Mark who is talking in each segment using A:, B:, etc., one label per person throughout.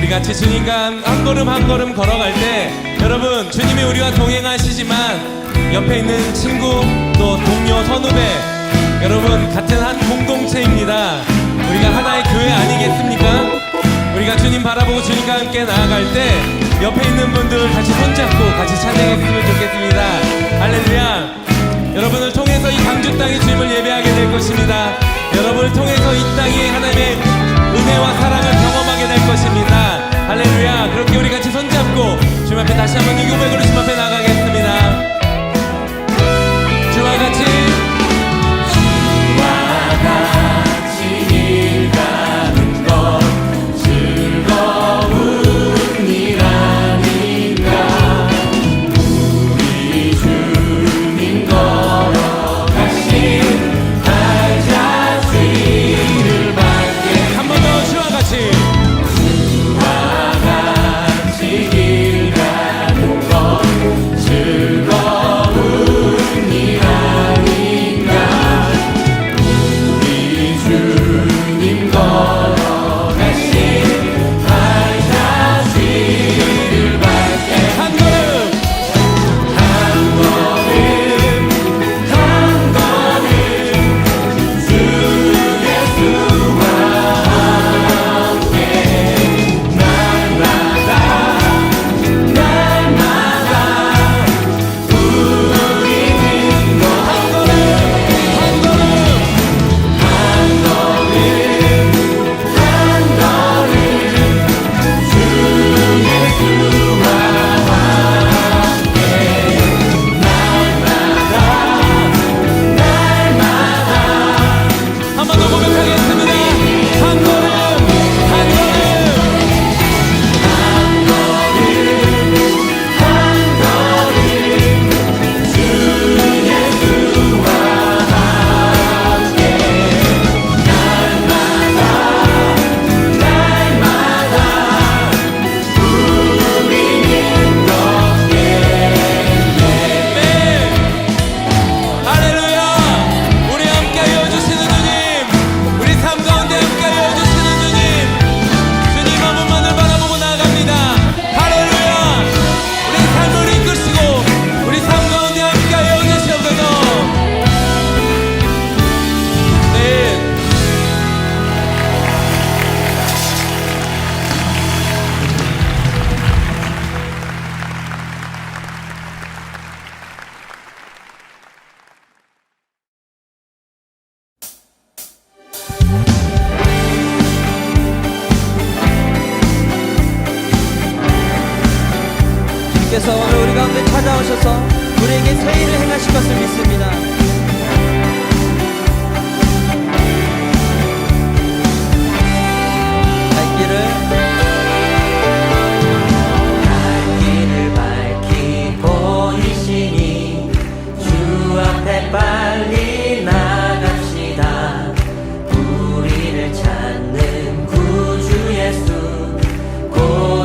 A: 우리 같이 주님과 한 걸음 한 걸음 걸어갈 때 여러분, 주님이 우리와 동행하시지만 옆에 있는 친구, 또 동료, 선후배, 여러분 같은 한 공동체입니다. 우리가 하나의 교회 아니겠습니까? 우리가 주님 바라보고 주님과 함께 나아갈 때 옆에 있는 분들 같이 손잡고 같이 찬양했으면 좋겠습니다. 할렐루야. 여러분을 통해서 이 광주 땅에 주님을 예배하게 될 것입니다. 여러분을 통해서 이 땅에 하나님의 은혜와 사랑을 경험하게 될 것입니다. 할렐루야. 그렇게 우리 같이 손잡고 주님 앞에 다시 한번 이 고백으로 주님 앞에 나가겠습니다. 주와 같이
B: 길 가는 것 즐거운 일 아닌가. 우리 주님 걸어가신 발자취를 밟게.
A: 한 번 더 주와 같이
B: 길 가는 것 즐거운 일 아닌가. 우리 주님 걸어가신 발자취를 밟게.
A: 한 걸음
B: 한 걸음 한 걸음 주 예수와 함께 날마다 우리는 것. 한 걸음 한 걸음 주 예수와 함께
A: 한 번 더 고백하겠습니다. 한 걸음 한 걸음 할렐루야. 우리 함께하여 주시는 주님, 우리 삶 가운데 함께하여 주시는 주님, 주님 한 분만을 바라보고 나아갑니다. 할렐루야. 우리 삶을 이끄시고 우리 삶 가운데 함께하여 주시옵소서. 네.
C: 주님께서 오늘 우리 가운데 찾아오셔서 우리에게 새 일을 행하실 것을 믿습니다. 갈 길을
B: 밝히 보이시니 주 앞에 빨리 나갑시다. 우리를 찾는 구주 예수 곧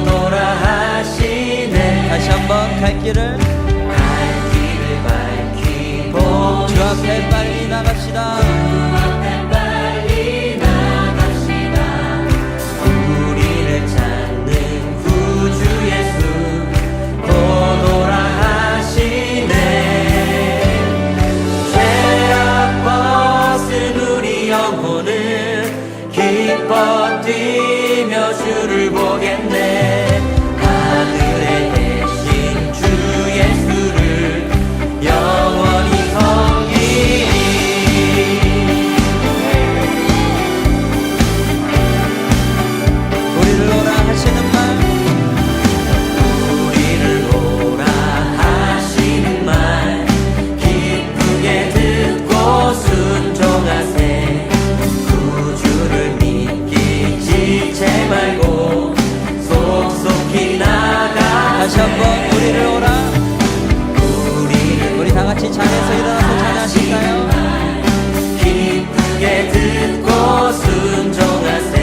B: 오라 하시네.
C: 다시 한번 갈 길을
B: 밝히
C: 주
B: 보이시니
C: 앞에 빨리 나갑시다.
B: 빨리 나갑시다. 우리를 찾는 구주 예수 곧 오라 하시네. 죄악 벗은 우리 영혼을 기뻐 뛰며 주를 보겠네. 하늘에 계신 주 예수를 영원히 섬기리.
C: 우리를 오라 하시는 말
B: 우리를 오라 하시는 말 기쁘게 듣고 순종하세. 구주를 믿기 지체 말고 속속히 나가.
C: 다시 한번 우리를 오라. 우리 다 같이 장에서 일어나서 찬양하실까요?
B: 기쁘게 듣고 순종하세.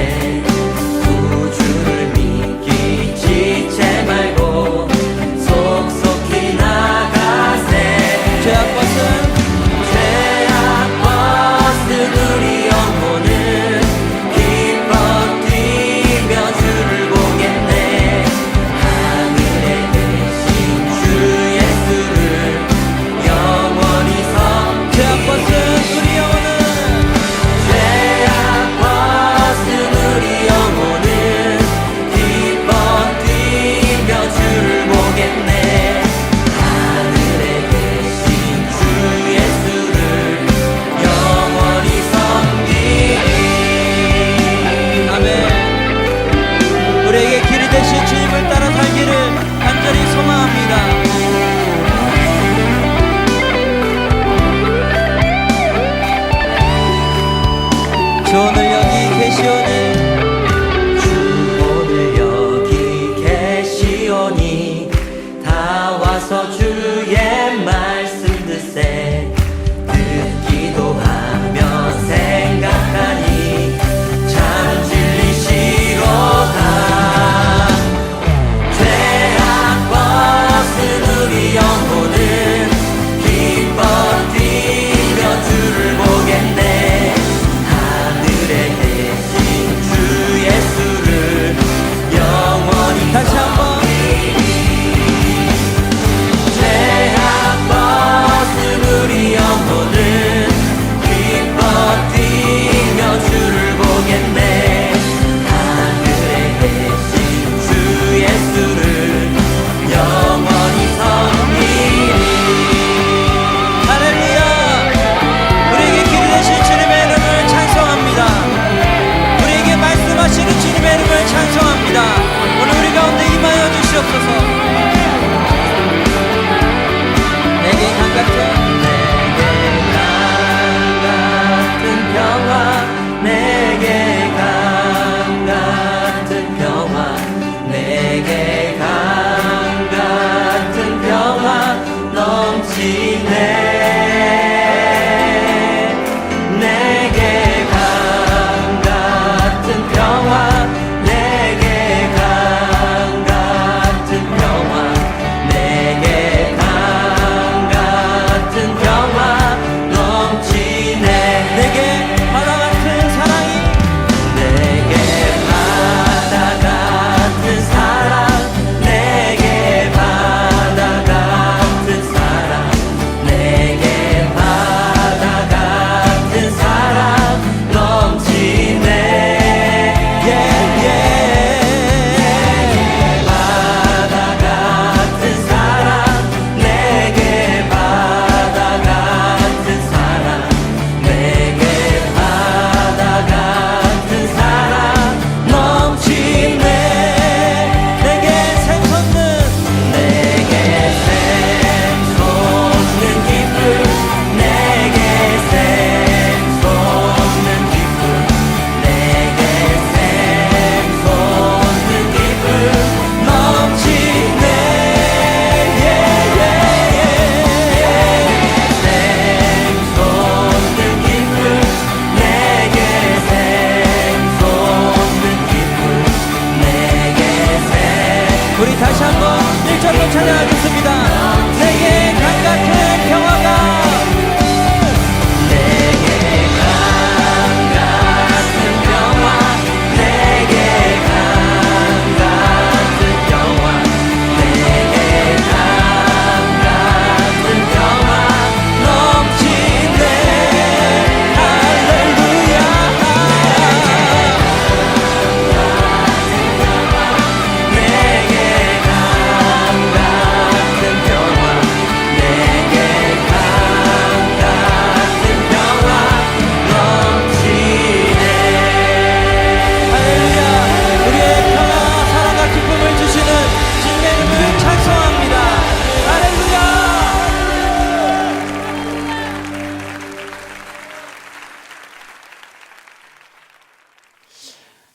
B: 구주를 믿기 지체 말고 속속히 나가세.
C: 죄악 벗은
B: 죄악 벗은 우리 영혼을 기뻐 뛰며 주를 보겠네.
C: 한번 찬양하겠습니다. 내게 강 같은 평화가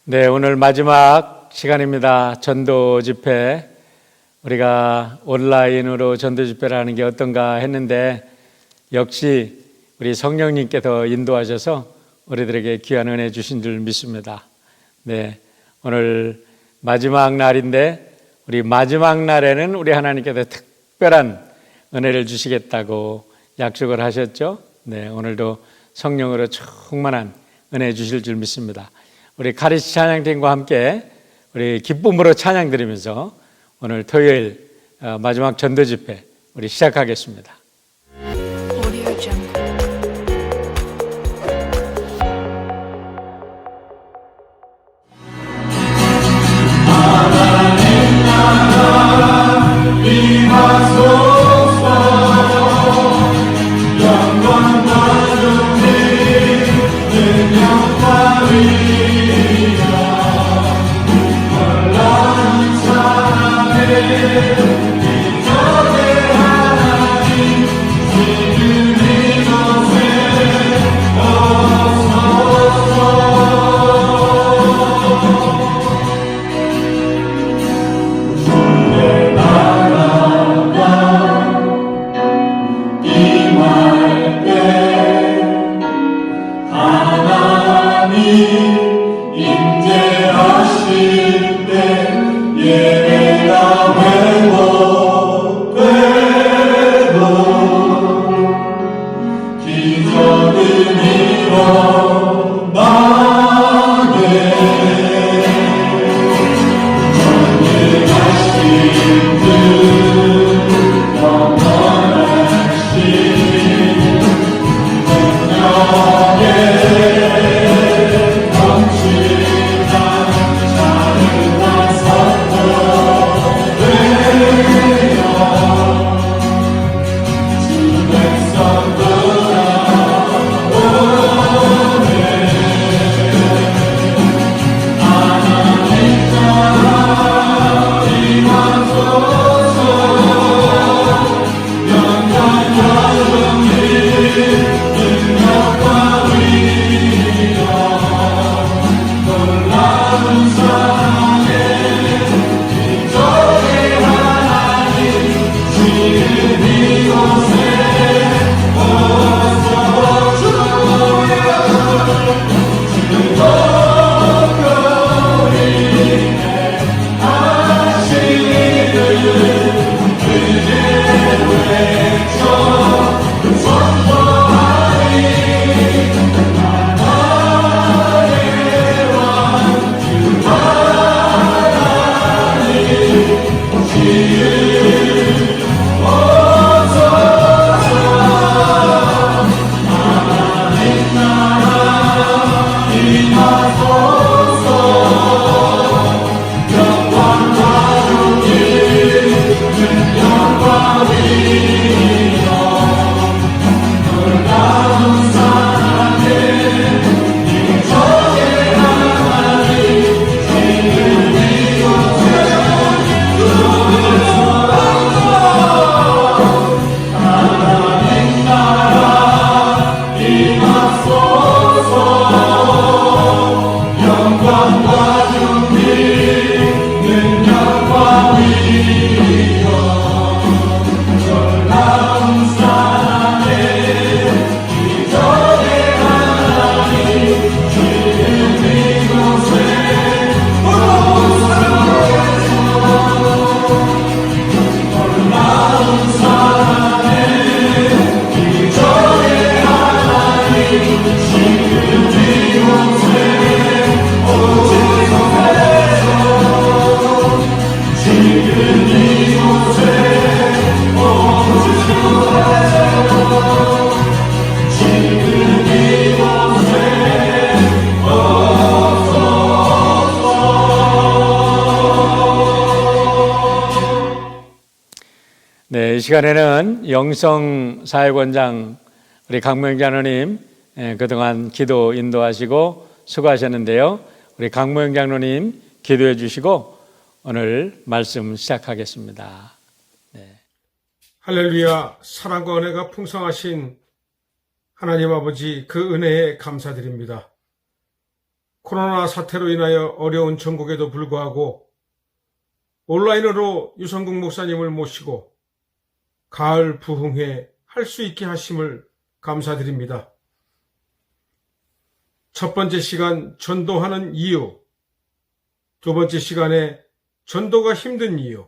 B: 네, 오늘 마지막 시간입니다. 전도 집회. 우리가 온라인으로 전도 집회를 하는 게 어떤가 했는데 역시 우리 성령님께서 인도하셔서 우리들에게 귀한 은혜 주신 줄 믿습니다. 네, 오늘 마지막 날인데 우리 마지막 날에는 우리 하나님께서 특별한 은혜를 주시겠다고 약속을 하셨죠. 네, 오늘도 성령으로 충만한 은혜 주실 줄 믿습니다. 우리 카리스 찬양팀과 함께 우리 기쁨으로 찬양 드리면서 오늘 토요일 마지막 전도 집회 우리 시작하겠습니다.
D: Audio Jungle.
B: 네, 이 시간에는 영성사역원장 우리 강명희 장로님 그동안 기도 인도하시고 수고하셨는데요. 우리 강명희 장로님 기도해 주시고 오늘 말씀 시작하겠습니다.
E: 할렐루야. 사랑과 은혜가 풍성하신 하나님 아버지, 그 은혜에 감사드립니다. 코로나 사태로 인하여 어려운 전국에도 불구하고 온라인으로 유성국 목사님을 모시고 가을 부흥회 할 수 있게 하심을 감사드립니다. 첫 번째 시간 전도하는 이유, 두 번째 시간에 전도가 힘든 이유,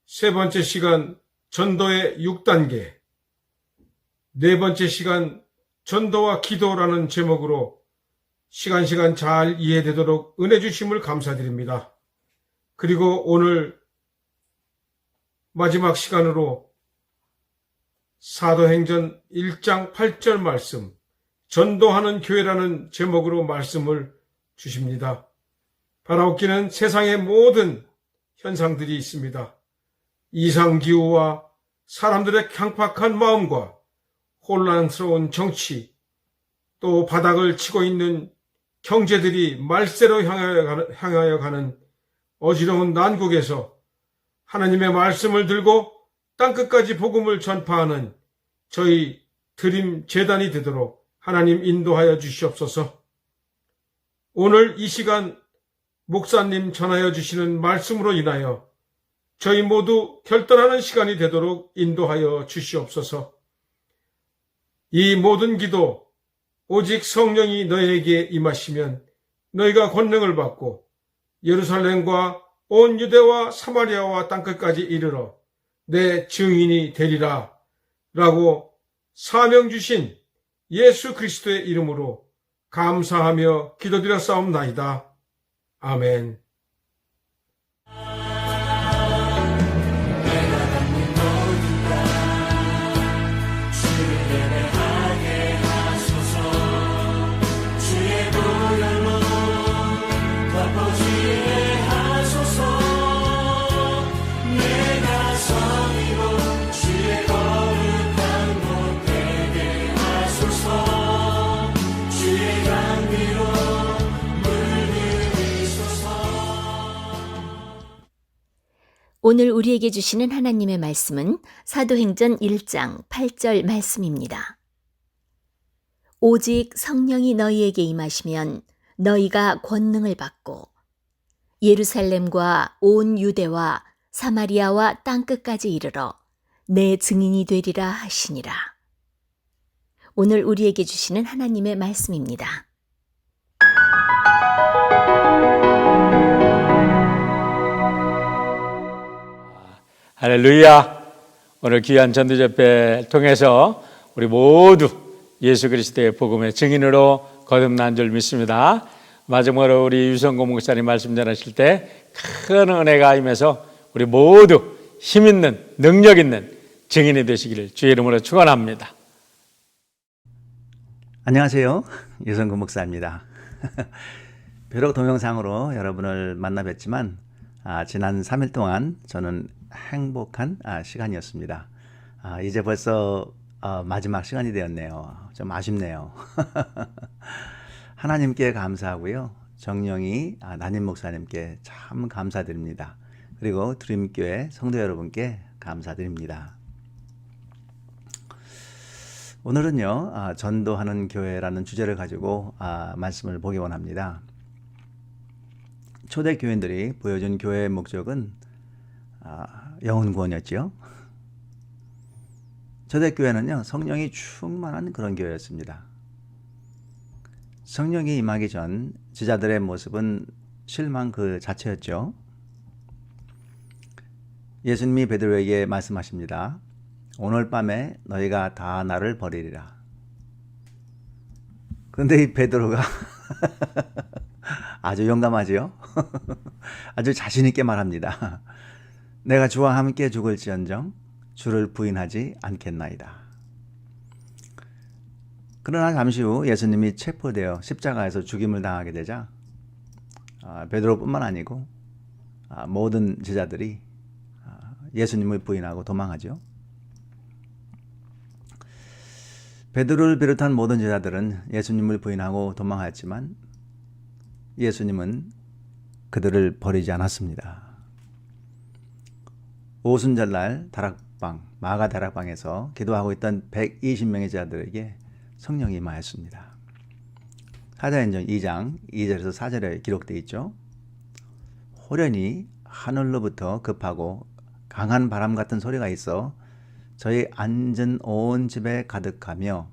E: 세 번째 시간 전도의 6단계, 네 번째 시간 전도와 기도라는 제목으로 시간 잘 이해되도록 은혜 주심을 감사드립니다. 그리고 오늘 마지막 시간으로 사도행전 1장 8절 말씀, 전도하는 교회라는 제목으로 말씀을 주십니다. 바라옵기는 세상의 모든 현상들이 있습니다. 이상기후와 사람들의 강팍한 마음과 혼란스러운 정치, 또 바닥을 치고 있는 경제들이 말세로 향하여 가는 어지러운 난국에서 하나님의 말씀을 들고 땅끝까지 복음을 전파하는 저희 드림 재단이 되도록 하나님 인도하여 주시옵소서. 오늘 이 시간 목사님 전하여 주시는 말씀으로 인하여 저희 모두 결단하는 시간이 되도록 인도하여 주시옵소서. 이 모든 기도 오직 성령이 너희에게 임하시면 너희가 권능을 받고 예루살렘과 온 유대와 사마리아와 땅끝까지 이르러 내 증인이 되리라 라고 사명 주신 예수 그리스도의 이름으로 감사하며 기도드렸사옵나이다. 아멘.
F: 오늘 우리에게 주시는 하나님의 말씀은 사도행전 1장 8절 말씀입니다. 오직 성령이 너희에게 임하시면 너희가 권능을 받고 예루살렘과 온 유대와 사마리아와 땅끝까지 이르러 내 증인이 되리라 하시니라. 오늘 우리에게 주시는 하나님의 말씀입니다.
B: 할렐루야. 오늘 귀한 전도집회 통해서 우리 모두 예수 그리스도의 복음의 증인으로 거듭난 줄 믿습니다. 마지막으로 우리 유성고 목사님 말씀 전하실 때 큰 은혜가 임해서 우리 모두 힘 있는 능력 있는 증인이 되시기를 주의 이름으로 축원합니다.
G: 안녕하세요. 유성구 목사입니다. 비록 동영상으로 여러분을 만나 뵀지만 지난 3일 동안 저는 행복한 시간이었습니다. 이제 벌써 마지막 시간이 되었네요. 좀 아쉽네요. 하나님께 감사하고요. 정령이 담임 목사님께 참 감사드립니다. 그리고 드림교회 성도 여러분께 감사드립니다. 오늘은요, 전도하는 교회라는 주제를 가지고 말씀을 보기 원합니다. 초대 교인들이 보여준 교회의 목적은 영혼 구원이었지요. 초대교회는요, 성령이 충만한 그런 교회였습니다. 성령이 임하기 전 제자들의 모습은 실망 그 자체였죠. 예수님이 베드로에게 말씀하십니다. 오늘 밤에 너희가 다 나를 버리리라. 그런데 이 베드로가 아주 용감하지요. 아주 자신 있게 말합니다. 내가 주와 함께 죽을지언정 주를 부인하지 않겠나이다. 그러나 잠시 후 예수님이 체포되어 십자가에서 죽임을 당하게 되자 베드로뿐만 아니고 모든 제자들이 예수님을 부인하고 도망하죠. 베드로를 비롯한 모든 제자들은 예수님을 부인하고 도망하였지만 예수님은 그들을 버리지 않았습니다. 오순절날 다락방, 마가 다락방에서 기도하고 있던 120명의 제자들에게 성령이 임하였습니다. 사도행전 2장 2절에서 4절에 기록되어 있죠. 호련히 하늘로부터 급하고 강한 바람 같은 소리가 있어 저희 앉은 온 집에 가득하며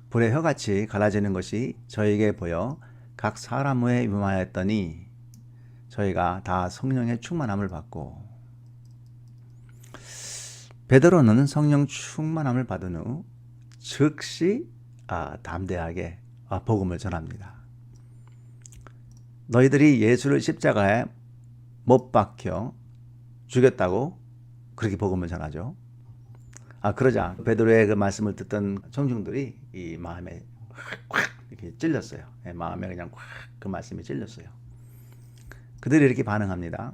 G: 불의 혀같이 갈라지는 것이 저에게 보여 각 사람 후에 임하였더니 저희가 다 성령의 충만함을 받고, 베드로는 성령 충만함을 받은 후 즉시 담대하게 복음을 전합니다. 너희들이 예수를 십자가에 못 박혀 죽였다고 그렇게 복음을 전하죠. 그러자 베드로의 그 말씀을 듣던 청중들이 이 마음에 확 이렇게 찔렸어요. 마음에 그냥 확 그 말씀이 찔렸어요. 그들이 이렇게 반응합니다.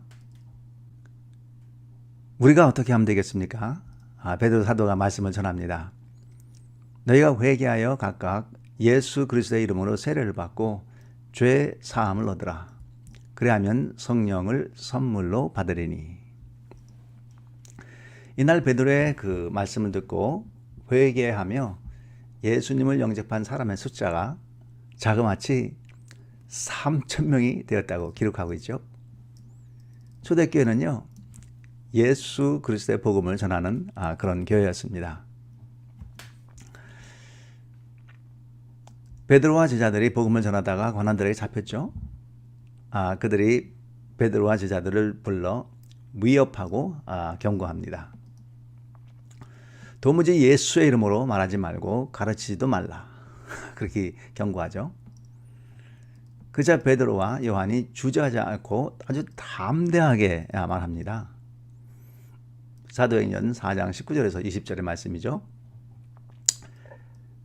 G: 우리가 어떻게 하면 되겠습니까? 베드로 사도가 말씀을 전합니다. 너희가 회개하여 각각 예수 그리스도의 이름으로 세례를 받고 죄 사함을 얻으라. 그래야면 성령을 선물로 받으리니. 이날 베드로의 그 말씀을 듣고 회개하며 예수님을 영접한 사람의 숫자가 자그마치 3,000명이 되었다고 기록하고 있죠. 초대교회는요, 예수 그리스도의 복음을 전하는 그런 교회였습니다. 베드로와 제자들이 복음을 전하다가 관원들에게 잡혔죠. 그들이 베드로와 제자들을 불러 위협하고 경고합니다. 도무지 예수의 이름으로 말하지 말고 가르치지도 말라. 그렇게 경고하죠. 그자 베드로와 요한이 주저하지 않고 아주 담대하게 말합니다. 사도행전 4장 19절에서 20절의 말씀이죠.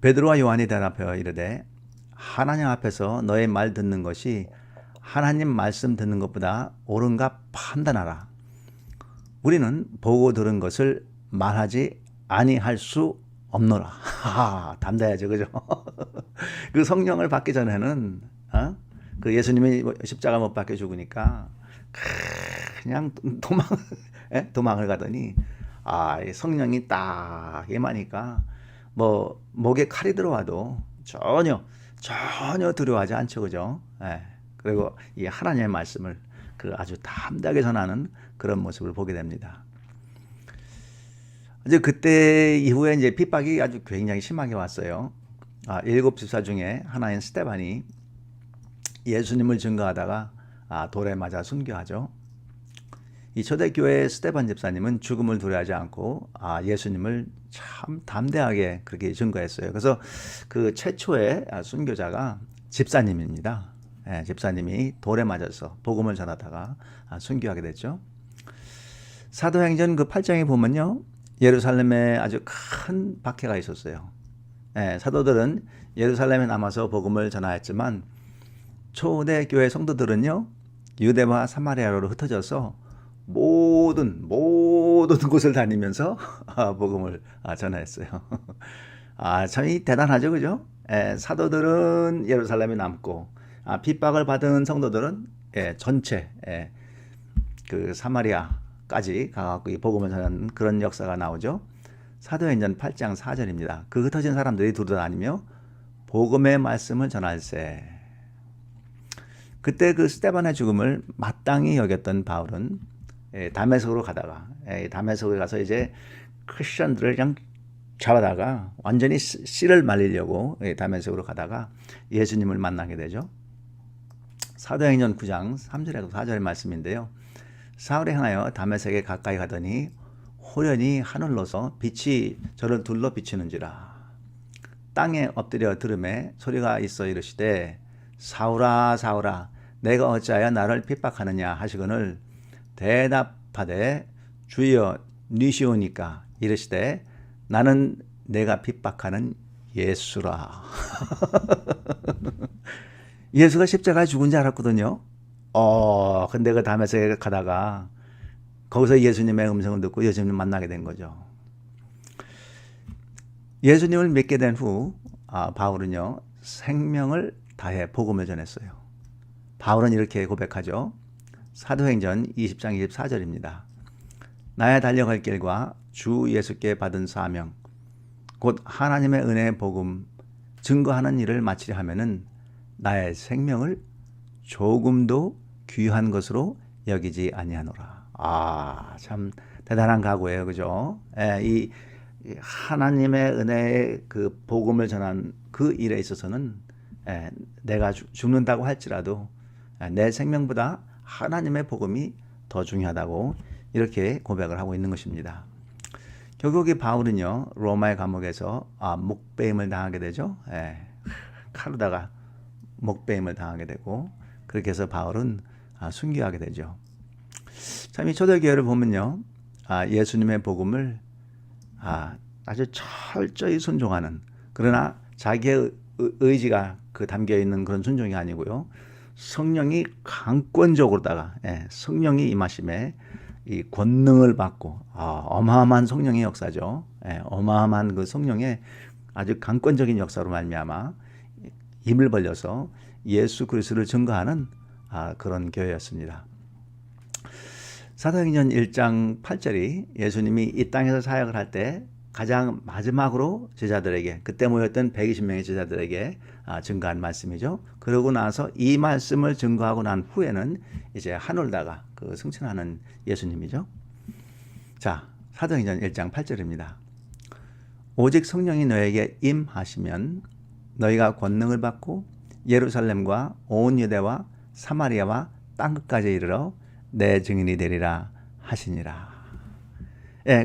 G: 베드로와 요한이 대답하여 이르되 하나님 앞에서 너의 말 듣는 것이 하나님 말씀 듣는 것보다 옳은가 판단하라. 우리는 보고 들은 것을 말하지 아니할 수 없노라. 담대하죠, 그죠? 그 성령을 받기 전에는 그 예수님이 십자가 못 박혀 죽으니까 그냥 도망을 가더니 성령이 딱 임하니까 뭐 목에 칼이 들어와도 전혀 두려워하지 않죠, 그죠? 그리고 이 하나님의 말씀을 그 아주 담대하게 전하는 그런 모습을 보게 됩니다. 이제 그때 이후에 이제 핍박이 아주 굉장히 심하게 왔어요. 7 집사 중에 하나인 스데반이 예수님을 증거하다가 돌에 맞아 순교하죠. 이 초대교회의 스데반 집사님은 죽음을 두려워하지 않고 예수님을 참 담대하게 그렇게 증거했어요. 그래서 그 최초의 순교자가 집사님입니다. 집사님이 돌에 맞아서 복음을 전하다가 순교하게 됐죠. 사도행전 그 8장에 보면요, 예루살렘에 아주 큰 박해가 있었어요. 사도들은 예루살렘에 남아서 복음을 전하였지만 초대교회 성도들은요, 유대와 사마리아로 흩어져서 모든 곳을 다니면서 복음을 전하였어요. 참 대단하죠, 그죠? 사도들은 예루살렘에 남고 핍박을 받은 성도들은 전체 그 사마리아까지 가갖고 이 복음을 전하는 그런 역사가 나오죠. 사도행전 8장 4절입니다. 그 흩어진 사람들이 두루다니며 복음의 말씀을 전할세. 그때 그 스데반의 죽음을 마땅히 여겼던 바울은 다메섹으로 가다가 다메섹에 가서 이제 크리스천들을 그냥 잡아다가 완전히 씨를 말리려고 다메섹으로 가다가 예수님을 만나게 되죠. 사도행전 9장 3절에서 4절의 말씀인데요. 사울이 향하여 다메섹에 가까이 가더니 호련히 하늘로서 빛이 저를 둘러 비치는지라. 땅에 엎드려 들음에 소리가 있어 이르시되 사울아 사울아 내가 어찌하여 나를 핍박하느냐 하시거늘 대답하되 주여 니시오니까 이르시되 나는 내가 핍박하는 예수라. 예수가 십자가에 죽은 줄 알았거든요. 근데 그 다메섹에 가다가 거기서 예수님의 음성을 듣고 예수님을 만나게 된 거죠. 예수님을 믿게 된 후 바울은요 생명을 다해 복음을 전했어요. 바울은 이렇게 고백하죠. 사도행전 20장 24절입니다. 나의 달려갈 길과 주 예수께 받은 사명 곧 하나님의 은혜의 복음 증거하는 일을 마치려 하면은 나의 생명을 조금도 귀한 것으로 여기지 아니하노라. 참 대단한 각오예요, 그죠? 이 하나님의 은혜의 그 복음을 전한 그 일에 있어서는 내가 죽는다고 할지라도 내 생명보다 하나님의 복음이 더 중요하다고 이렇게 고백을 하고 있는 것입니다. 결국 이 바울은요 로마의 감옥에서 목배임을 당하게 되죠. 칼로다가 목배임을 당하게 되고 그렇게 해서 바울은 순교하게 되죠. 참 이 초대교회를 보면요 예수님의 복음을 아주 철저히 순종하는, 그러나 자기의 의지가 그 담겨 있는 그런 순종이 아니고요 성령이 강권적으로다가 성령이 임하심에 이 권능을 받고 어마어마한 성령의 역사죠. 어마어마한 그 성령의 아주 강권적인 역사로 말미암아 입을 벌려서 예수 그리스도를 증거하는 그런 교회였습니다. 사도행전 1장 8절이 예수님이 이 땅에서 사역을 할 때 가장 마지막으로 제자들에게, 그때 모였던 120명의 제자들에게 증거한 말씀이죠. 그러고 나서 이 말씀을 증거하고 난 후에는 이제 하늘다가 그 승천하는 예수님이죠. 자, 사도행전 1장 8절입니다. 오직 성령이 너에게 임하시면 너희가 권능을 받고 예루살렘과 온 유대와 사마리아와 땅끝까지 이르러 내 증인이 되리라 하시니라.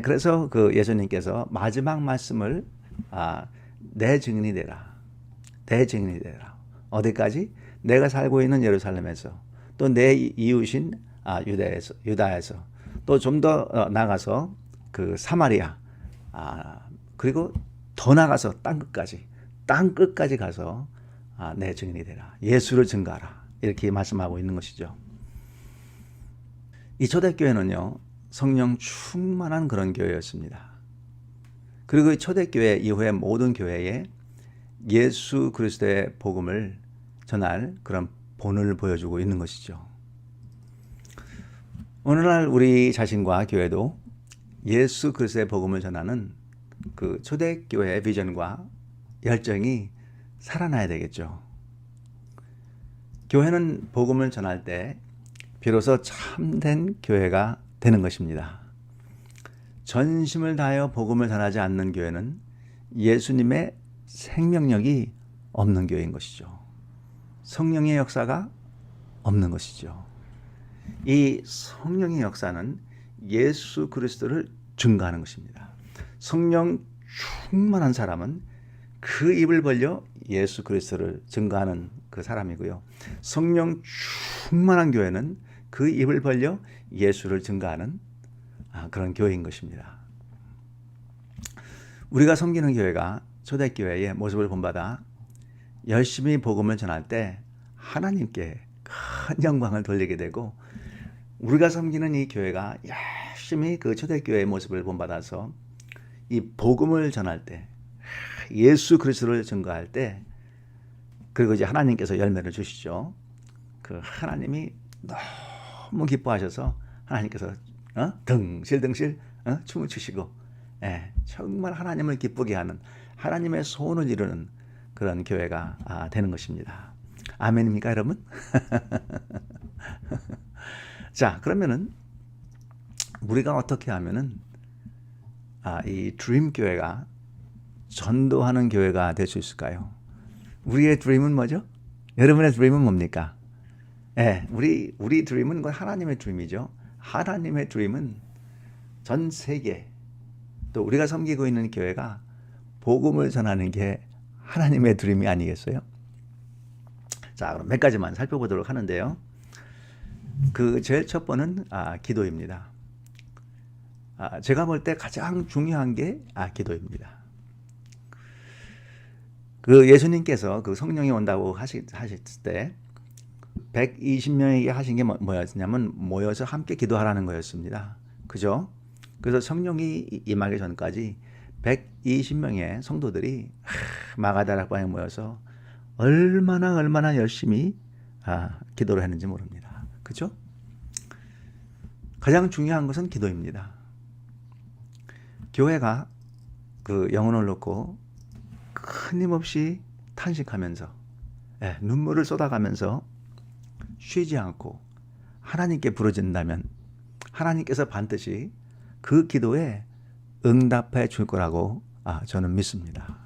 G: 그래서 그 예수님께서 마지막 말씀을 내 증인이 되라. 내 증인이 되라. 어디까지? 내가 살고 있는 예루살렘에서, 또 내 이웃인 유다에서, 또 좀 더 나가서 그 사마리아, 그리고 더 나가서 땅끝까지 가서 내 증인이 되라. 예수를 증거하라. 이렇게 말씀하고 있는 것이죠. 이 초대교회는요 성령 충만한 그런 교회였습니다. 그리고 이 초대교회 이후의 모든 교회에 예수 그리스도의 복음을 전할 그런 본을 보여주고 있는 것이죠. 오늘날 우리 자신과 교회도 예수 그리스도의 복음을 전하는 그 초대교회의 비전과 열정이 살아나야 되겠죠. 교회는 복음을 전할 때 비로소 참된 교회가 되는 것입니다. 전심을 다하여 복음을 전하지 않는 교회는 예수님의 생명력이 없는 교회인 것이죠. 성령의 역사가 없는 것이죠. 이 성령의 역사는 예수 그리스도를 증거하는 것입니다. 성령 충만한 사람은 그 입을 벌려 예수 그리스도를 증거하는 그 사람이고요. 성령 충만한 교회는 그 입을 벌려 예수를 증거하는 그런 교회인 것입니다. 우리가 섬기는 교회가 초대교회의 모습을 본받아 열심히 복음을 전할 때 하나님께 큰 영광을 돌리게 되고, 우리가 섬기는 이 교회가 열심히 그 초대교회의 모습을 본받아서 이 복음을 전할 때, 예수 그리스도를 증거할 때, 그리고 이제 하나님께서 열매를 주시죠. 그 하나님이 너무 기뻐하셔서 하나님께서 덩실덩실 춤을 추시고 정말 하나님을 기쁘게 하는, 하나님의 소원을 이루는 그런 교회가 되는 것입니다. 아멘입니까, 여러분? 자, 그러면은 우리가 어떻게 하면은 이 드림 교회가 전도하는 교회가 될 수 있을까요? 우리의 드림은 뭐죠? 여러분의 드림은 뭡니까? 우리 드림은 하나님의 드림이죠. 하나님의 드림은 전 세계, 또 우리가 섬기고 있는 교회가 복음을 전하는 게 하나님의 드림이 아니겠어요? 자, 그럼 몇 가지만 살펴보도록 하는데요. 그 제일 첫 번은 기도입니다. 제가 볼 때 가장 중요한 게 기도입니다. 그 예수님께서 그 성령이 온다고 하실 때 120명에게 하신 게 뭐였냐면 모여서 함께 기도하라는 거였습니다. 그죠? 그래서 성령이 임하기 전까지 120명의 성도들이 마가다락방에 모여서 얼마나 열심히 기도를 했는지 모릅니다. 그죠? 가장 중요한 것은 기도입니다. 교회가 그 영혼을 놓고 끊임없이 탄식하면서 눈물을 쏟아가면서 쉬지 않고 하나님께 부르짖는다면 하나님께서 반드시 그 기도에 응답해 줄 거라고 저는 믿습니다.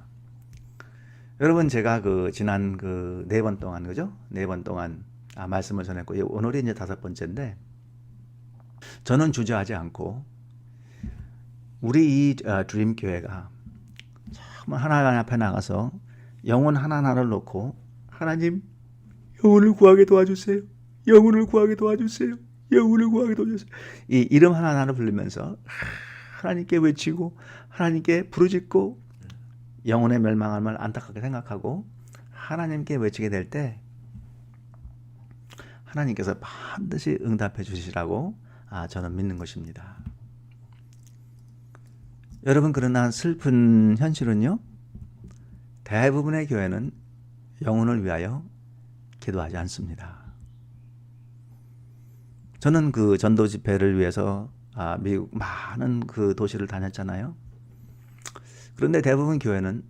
G: 여러분, 제가 지난 4번 동안, 그죠? 4번 동안 말씀을 전했고, 오늘이 이제 5번째인데, 저는 주저하지 않고 우리 이 드림 교회가 정말 하나님 앞에 나가서 영혼 하나하나를 놓고, 하나님 영혼을 구하게 도와주세요. 영혼을 구하게 도와주세요. 영혼을 구하게 도와주세요. 이 이름 하나하나를 부르면서 하나님께 외치고 하나님께 부르짖고 영혼의 멸망함을 안타깝게 생각하고 하나님께 외치게 될 때 하나님께서 반드시 응답해 주시라고 저는 믿는 것입니다. 여러분, 그러나 슬픈 현실은요, 대부분의 교회는 영혼을 위하여 기도하지 않습니다. 저는 그 전도 집회를 위해서 미국 많은 그 도시를 다녔잖아요. 그런데 대부분 교회는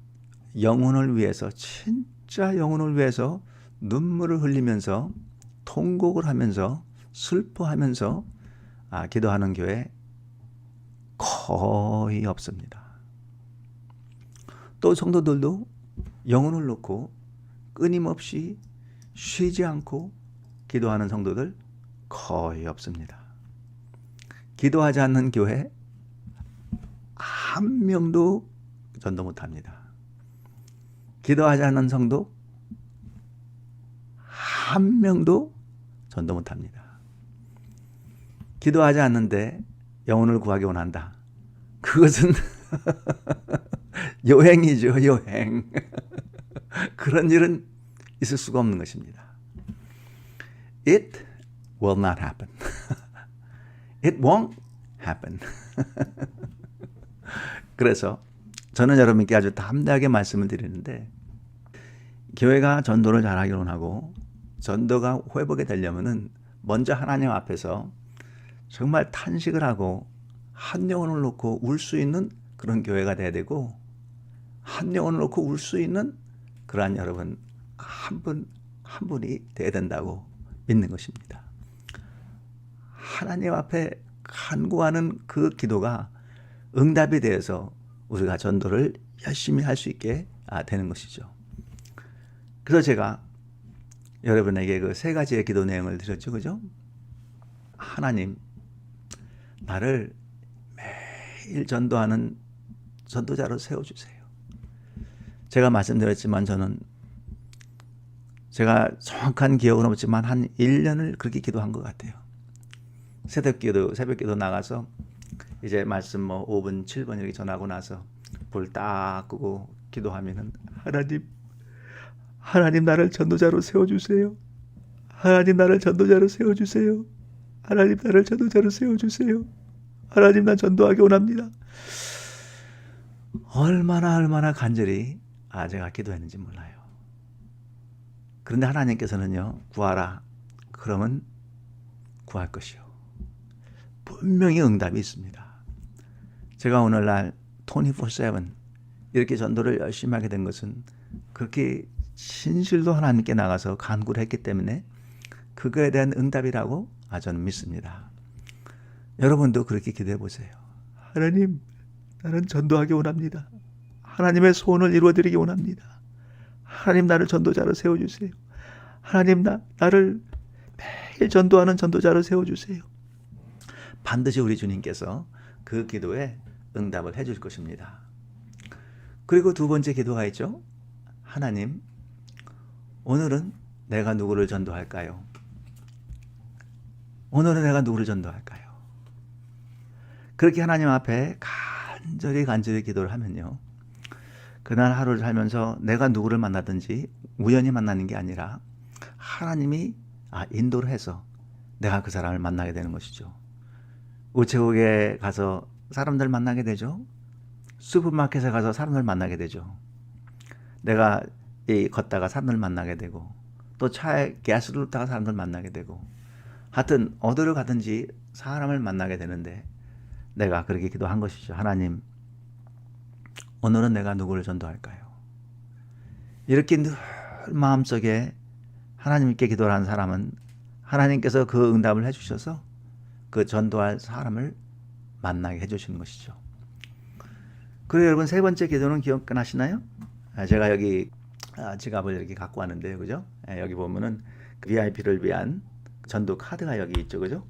G: 영혼을 위해서, 진짜 영혼을 위해서 눈물을 흘리면서 통곡을 하면서 슬퍼하면서 기도하는 교회 거의 없습니다. 또 성도들도 영혼을 놓고 끊임없이 쉬지 않고 기도하는 성도들 거의 없습니다. 기도하지 않는 교회 한 명도 전도 못합니다. 기도하지 않는 성도 한 명도 전도 못합니다. 기도하지 않는데 영혼을 구하기 원한다. 그것은 여행이죠, 여행. 그런 일은 있을 수가 없는 것입니다. It will not happen. It won't happen. 그래서 저는 여러분께 아주 담대하게 말씀을 드리는데, 교회가 전도를 잘하기 원하고 전도가 회복이 되려면은 먼저 하나님 앞에서 정말 탄식을 하고 한 영혼을 놓고 울 수 있는 그런 교회가 돼야 되고, 한 영혼을 놓고 울 수 있는 그러한 여러분 한 분이 돼야 된다고 믿는 것입니다. 하나님 앞에 간구하는 그 기도가 응답이 되어서 우리가 전도를 열심히 할 수 있게 되는 것이죠. 그래서 제가 여러분에게 그 3가지의 기도 내용을 드렸죠, 그죠? 하나님, 나를 매일 전도하는 전도자로 세워주세요. 제가 말씀드렸지만 저는 제가 정확한 기억은 없지만 한 1년을 그렇게 기도한 것 같아요. 새벽기도 나가서 이제 말씀 5분, 7분 이렇게 전하고 나서 불 딱 끄고 기도하면은 하나님 나를 전도자로 세워주세요. 하나님 나를 전도자로 세워주세요. 하나님 나를 전도자로 세워주세요. 하나님 나 전도하기 원합니다. 얼마나 간절히 제가 기도했는지 몰라요. 그런데 하나님께서는요, 구하라. 그러면 구할 것이요. 분명히 응답이 있습니다. 제가 오늘날 24/7 이렇게 전도를 열심히 하게 된 것은 그렇게 진실로 하나님께 나가서 간구를 했기 때문에 그거에 대한 응답이라고 저는 믿습니다. 여러분도 그렇게 기도해 보세요. 하나님, 나는 전도하기 원합니다. 하나님의 소원을 이루어드리기 원합니다. 하나님, 나를 전도자로 세워주세요. 하나님, 나를 매일 전도하는 전도자로 세워주세요. 반드시 우리 주님께서 그 기도에 응답을 해줄 것입니다. 그리고 2번째 기도가 있죠. 하나님, 오늘은 내가 누구를 전도할까요? 오늘은 내가 누구를 전도할까요? 그렇게 하나님 앞에 간절히 기도를 하면요, 그날 하루를 살면서 내가 누구를 만나든지 우연히 만나는 게 아니라 하나님이 인도를 해서 내가 그 사람을 만나게 되는 것이죠. 우체국에 가서 사람들 만나게 되죠. 슈퍼마켓에 가서 사람들 만나게 되죠. 내가 걷다가 사람들 만나게 되고, 또 차에 가스를 넣다가 사람들 만나게 되고, 하여튼 어디를 가든지 사람을 만나게 되는데 내가 그렇게 기도한 것이죠. 하나님, 오늘은 내가 누구를 전도할까요? 이렇게 늘 마음속에 하나님께 기도를 한 사람은 하나님께서 그 응답을 해주셔서 그 전도할 사람을 만나게 해주시는 것이죠. 그리고 여러분, 세 번째 기도는 기억나시나요? 제가 여기 지갑을 이렇게 갖고 왔는데요, 그죠? 여기 보면은 VIP를 위한 전도 카드가 여기 있죠, 그죠?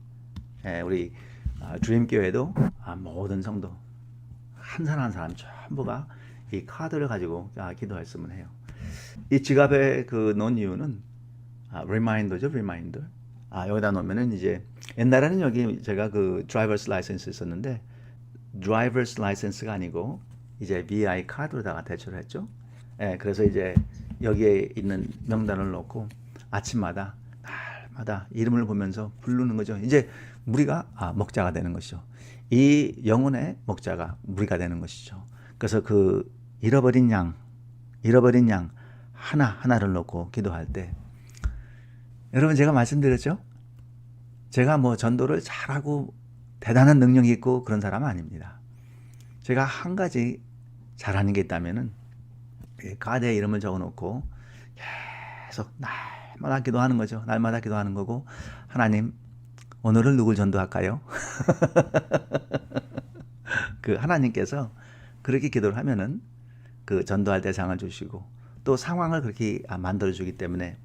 G: 우리 주임교회도 모든 성도 한 사람 한 사람 전부가 이 카드를 가지고 기도했으면 해요. 이 지갑에 넣은 이유는 리마인더죠, 리마인더. 여기다 놓으면은 이제 옛날에는 여기 제가 그 드라이버스 라이센스 있었는데 드라이버스 라이센스가 아니고 이제 VI 카드로다가 대처를 했죠. 그래서 이제 여기에 있는 명단을 넣고 아침마다 날마다 이름을 보면서 부르는 거죠. 이제 우리가 목자가 되는 것이죠. 이 영혼의 목자가 우리가 되는 것이죠. 그래서 그 잃어버린 양 하나하나를 놓고 기도할 때, 여러분, 제가 말씀드렸죠? 제가 뭐 전도를 잘하고 대단한 능력이 있고 그런 사람은 아닙니다. 제가 한 가지 잘하는 게 있다면은 카드에 이름을 적어놓고 계속 날마다 기도하는 거죠. 날마다 기도하는 거고, 하나님, 오늘은 누굴 전도할까요? 그 하나님께서 그렇게 기도를 하면은 그 전도할 대상을 주시고 또 상황을 그렇게 만들어주기 때문에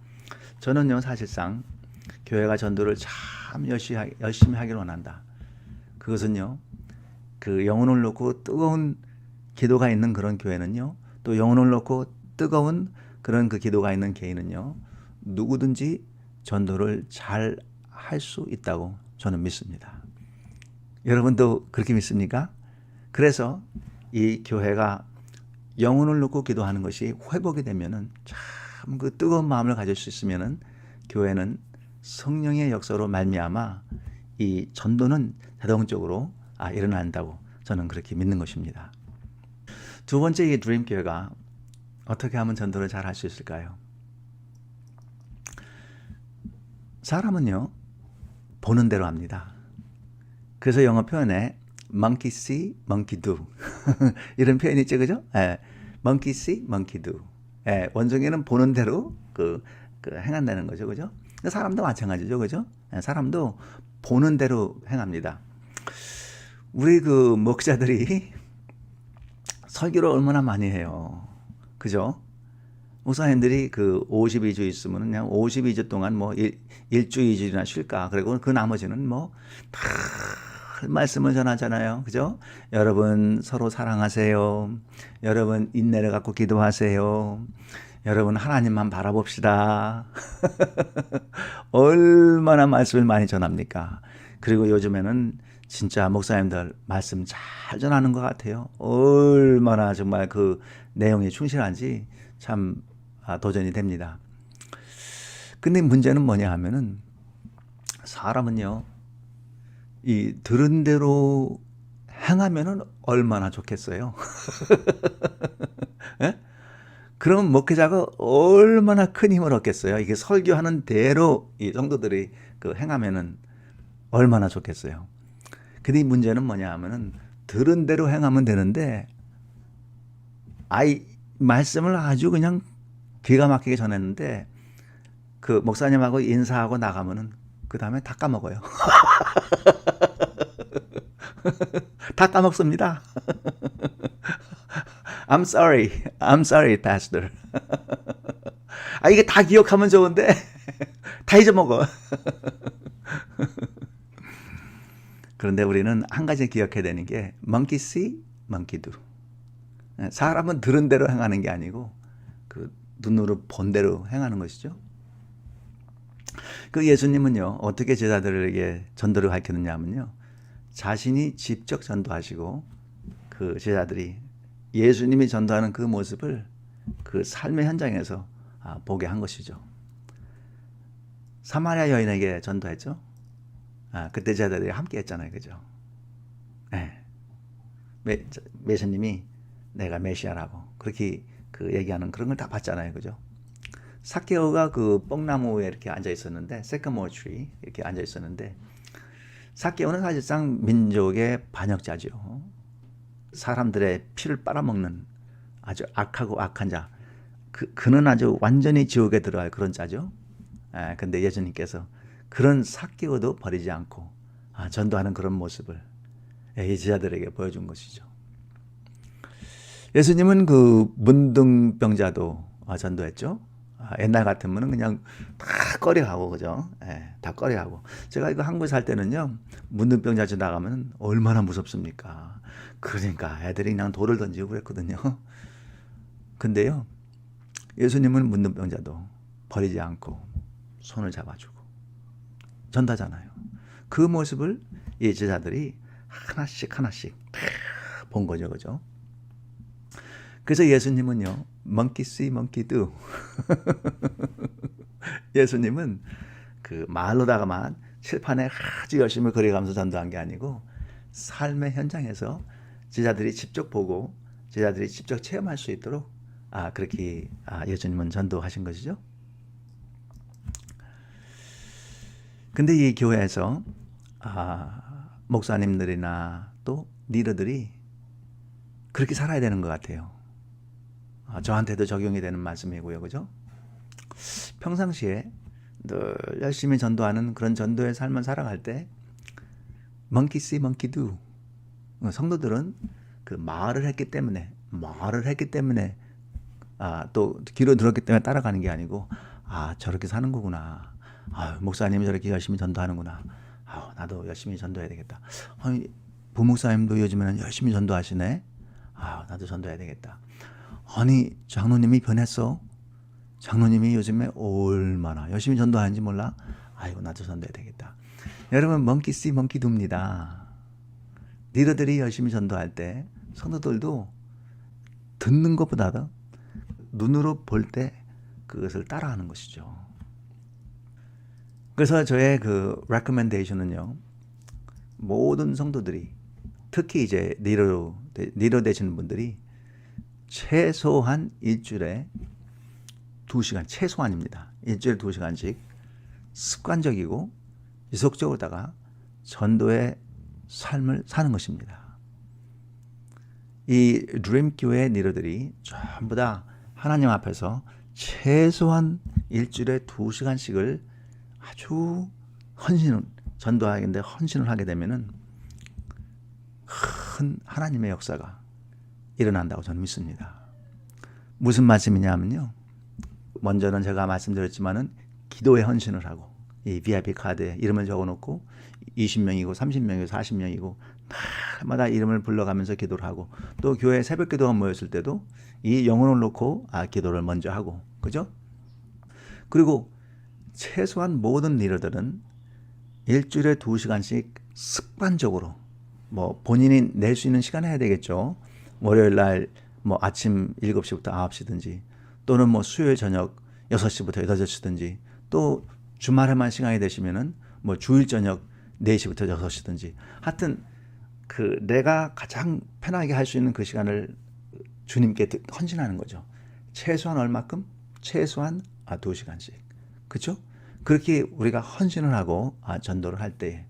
G: 저는요, 사실상 교회가 전도를 참 열심히 하길 원한다. 그것은요, 그 영혼을 놓고 뜨거운 기도가 있는 그런 교회는요, 또 영혼을 놓고 뜨거운 그런 그 기도가 있는 개인은요, 누구든지 전도를 잘 할 수 있다고 저는 믿습니다. 여러분도 그렇게 믿습니까? 그래서 이 교회가 영혼을 놓고 기도하는 것이 회복이 되면은 참 그 뜨거운 마음을 가질 수 있으면은 교회는 성령의 역사로 말미암아 이 전도는 자동적으로 일어난다고 저는 그렇게 믿는 것입니다. 두 번째, 이 드림 교회가 어떻게 하면 전도를 잘 할 수 있을까요? 사람은요, 보는 대로 합니다. 그래서 영어 표현에 monkey see, monkey do 이런 표현이 있죠, 그죠? monkey see, monkey do. 원종에는 보는 대로 그 행한다는 거죠, 그죠? 사람도 마찬가지죠, 그죠? 사람도 보는 대로 행합니다. 우리 그 목사들이 설교를 얼마나 많이 해요, 그죠? 목사님들이 그 52주 있으면 그냥 52주 동안 뭐 1주 2주나 쉴까? 그리고 그 나머지는 뭐 다 말씀을 전하잖아요. 그죠? 여러분 서로 사랑하세요. 여러분 인내를 갖고 기도하세요. 여러분 하나님만 바라봅시다. 얼마나 말씀을 많이 전합니까? 그리고 요즘에는 진짜 목사님들 말씀 잘 전하는 것 같아요. 얼마나 정말 그 내용에 충실한지 참 도전이 됩니다. 근데 문제는 뭐냐 하면은 사람은요, 이 들은 대로 행하면은 얼마나 좋겠어요. 예? 그럼 목회자가 얼마나 큰 힘을 얻겠어요. 이게 설교하는 대로 이 성도들이 그 행하면은 얼마나 좋겠어요. 근데 이 문제는 뭐냐 하면은 들은 대로 행하면 되는데 말씀을 아주 그냥 기가 막히게 전했는데 그 목사님하고 인사하고 나가면은 그 다음에 다 까먹어요. 다 까먹습니다. I'm sorry, pastor. 이게 다 기억하면 좋은데 다 잊어먹어. 그런데 우리는 한 가지 기억해야 되는 게 monkey see, monkey do. 사람은 들은 대로 행하는 게 아니고 그 눈으로 본 대로 행하는 것이죠. 그 예수님은요, 어떻게 제자들에게 전도를 가르쳤느냐면요, 자신이 직접 전도하시고 그 제자들이 예수님이 전도하는 그 모습을 그 삶의 현장에서 보게 한 것이죠. 사마리아 여인에게 전도했죠. 그때 제자들이 함께 했잖아요, 그죠? 예수님이 내가 메시아라고 그렇게 그 얘기하는 그런 걸 다 봤잖아요, 그죠? 삭개오가 그 뽕나무에 이렇게 앉아 있었는데, 세카모 트리 이렇게 앉아 있었는데, 삭개오는 사실상 민족의 반역자죠. 사람들의 피를 빨아먹는 아주 악하고 악한 자. 그는 아주 완전히 지옥에 들어갈 그런 자죠. 근데 예수님께서 그런 삭개오도 버리지 않고 전도하는 그런 모습을 이 제자들에게 보여준 것이죠. 예수님은 그 문둥병자도 전도했죠. 옛날 같으면 그냥 다 꺼려하고, 그죠? 다 꺼려하고. 제가 이거 한국에 살 때는요, 문둥병자 지나가면 얼마나 무섭습니까? 그러니까 애들이 그냥 돌을 던지고 그랬거든요. 근데요, 예수님은 문둥병자도 버리지 않고 손을 잡아주고 전도하잖아요. 그 모습을 이 제자들이 하나씩 하나씩 본 거죠, 그죠? 그래서 예수님은요, monkey see, monkey do. 예수님은 그 말로다가만 칠판에 아주 열심히 그려가면서 전도한 게 아니고 삶의 현장에서 제자들이 직접 보고 제자들이 직접 체험할 수 있도록 그렇게 예수님은 전도하신 것이죠. 근데 이 교회에서 목사님들이나 또 리더들이 그렇게 살아야 되는 것 같아요. 저한테도 적용이 되는 말씀이고요, 그죠? 평상시에 늘 열심히 전도하는 그런 전도의 삶을 살아갈 때 monkey see, monkey do. 성도들은 그 말을 했기 때문에 또 귀로 들었기 때문에 따라가는 게 아니고 저렇게 사는 거구나. 목사님이 저렇게 열심히 전도하는구나. 나도 열심히 전도해야 되겠다. 부목사님도 요즘에는 열심히 전도하시네. 나도 전도해야 되겠다. 아니, 장로님이 변했어. 장로님이 요즘에 얼마나 열심히 전도하는지 몰라. 아이고, 나도 전도해야 되겠다. 여러분, monkey see, monkey do입니다. 리더들이 열심히 전도할 때 성도들도 듣는 것보다도 눈으로 볼 때 그것을 따라하는 것이죠. 그래서 저의 그 recommendation은요, 모든 성도들이 특히 이제 리더 되시는 분들이 최소한 일주일에 2시간, 최소한입니다. 일주일에 2시간씩 습관적이고 지속적으로다가 전도의 삶을 사는 것입니다. 이 드림교회 리더들이 전부 다 하나님 앞에서 최소한 일주일에 2시간씩을 아주 전도하겠는데 헌신을 하게 되면은 큰 하나님의 역사가 일어난다고 저는 믿습니다. 무슨 말씀이냐면요, 먼저는 제가 말씀드렸지만은 기도에 헌신을 하고 이 VIP 카드에 이름을 적어놓고 20명이고 30명이고 40명이고 날마다 이름을 불러가면서 기도를 하고, 또 교회 새벽 기도가 모였을 때도 이 영혼을 놓고 기도를 먼저 하고, 그죠? 그리고 최소한 모든 리더들은 일주일에 2시간씩 습관적으로 본인이 낼 수 있는 시간에 해야 되겠죠. 월요일 날 아침 7시부터 9시든지, 또는 수요일 저녁 6시부터 8시든지, 또 주말에만 시간이 되시면은 주일 저녁 4시부터 6시든지, 하여튼 그 내가 가장 편하게 할 수 있는 그 시간을 주님께 헌신하는 거죠. 최소한 얼마큼? 최소한 2시간씩. 그렇죠? 그렇게 우리가 헌신을 하고 전도를 할 때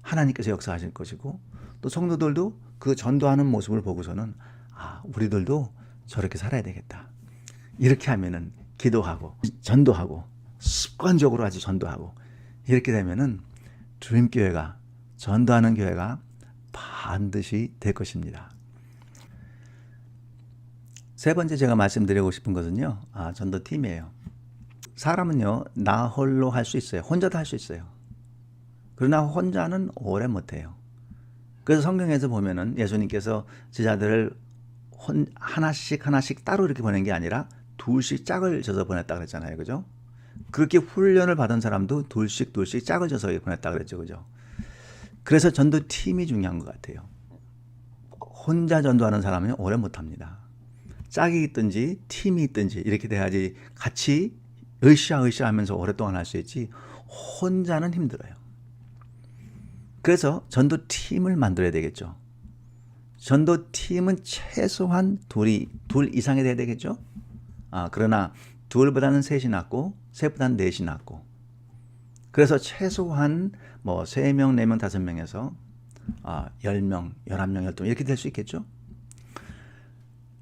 G: 하나님께서 역사하실 것이고, 또 성도들도 그 전도하는 모습을 보고서는 우리들도 저렇게 살아야 되겠다. 이렇게 하면은 기도하고 전도하고 습관적으로 아주 전도하고, 이렇게 되면은 드림교회가, 전도하는 교회가 반드시 될 것입니다. 세 번째 제가 말씀드리고 싶은 것은요, 전도팀이에요. 사람은요, 나 홀로 할 수 있어요. 혼자도 할 수 있어요. 그러나 혼자는 오래 못해요. 그래서 성경에서 보면은 예수님께서 제자들을 하나씩 따로 이렇게 보낸 게 아니라 둘씩 짝을 져서 보냈다 그랬잖아요, 그죠? 그렇게 훈련을 받은 사람도 둘씩 짝을 져서 보냈다 그랬죠, 그죠? 그래서 전도팀이 중요한 것 같아요. 혼자 전도하는 사람은 오래 못합니다. 짝이 있든지 팀이 있든지 이렇게 돼야지 같이 으쌰 하면서 오랫동안 할 수 있지, 혼자는 힘들어요. 그래서 전도팀을 만들어야 되겠죠. 전도팀은 최소한 둘 이상이 돼야 되겠죠? 그러나 둘보다는 셋이 낫고 셋보다는 넷이 낫고, 그래서 최소한 뭐 3명, 4명, 5명에서 10명, 11명, 12명 이렇게 될 수 있겠죠?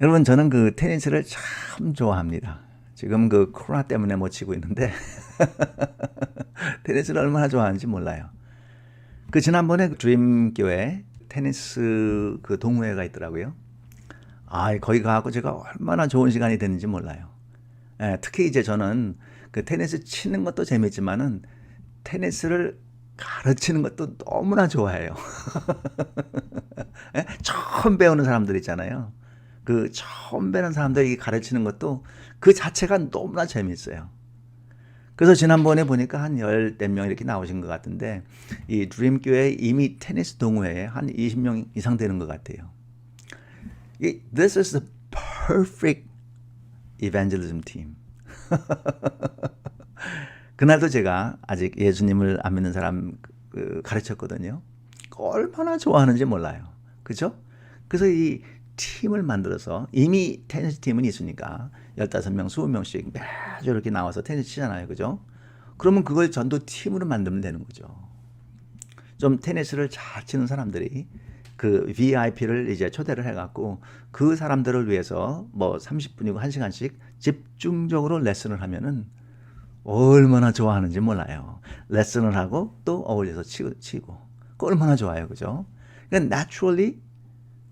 G: 여러분, 저는 그 테니스를 참 좋아합니다. 지금 그 코로나 때문에 못 치고 있는데 테니스를 얼마나 좋아하는지 몰라요. 그 지난번에 드림교회 테니스 그 동호회가 있더라고요. 거기 가고 제가 얼마나 좋은 시간이 됐는지 몰라요. 특히 이제 저는 그 테니스 치는 것도 재밌지만은 테니스를 가르치는 것도 너무나 좋아해요. 처음 배우는 사람들 있잖아요. 그 처음 배우는 사람들이 가르치는 것도 그 자체가 너무나 재밌어요. 그래서 지난번에 보니까 한 10명 이렇게 나오신 것 같은데, 이 드림교회 이미 테니스 동호회에 한 20명 이상 되는 것 같아요. This is the perfect evangelism team. 그날도 제가 아직 예수님을 안 믿는 사람 가르쳤거든요. 얼마나 좋아하는지 몰라요. 그죠? 그래서 이 팀을 만들어서, 이미 테니스 팀은 있으니까 15명, 20명씩 매주 이렇게 나와서 테니스 치잖아요. 그죠? 그러면 그걸 전도팀으로 만들면 되는 거죠. 좀 테니스를 잘 치는 사람들이 그 VIP를 이제 초대를 해갖고 그 사람들을 위해서 뭐 30분이고 1시간씩 집중적으로 레슨을 하면은 얼마나 좋아하는지 몰라요. 레슨을 하고 또 어울려서 치고. 그 얼마나 좋아요. 그죠? 그러니까 naturally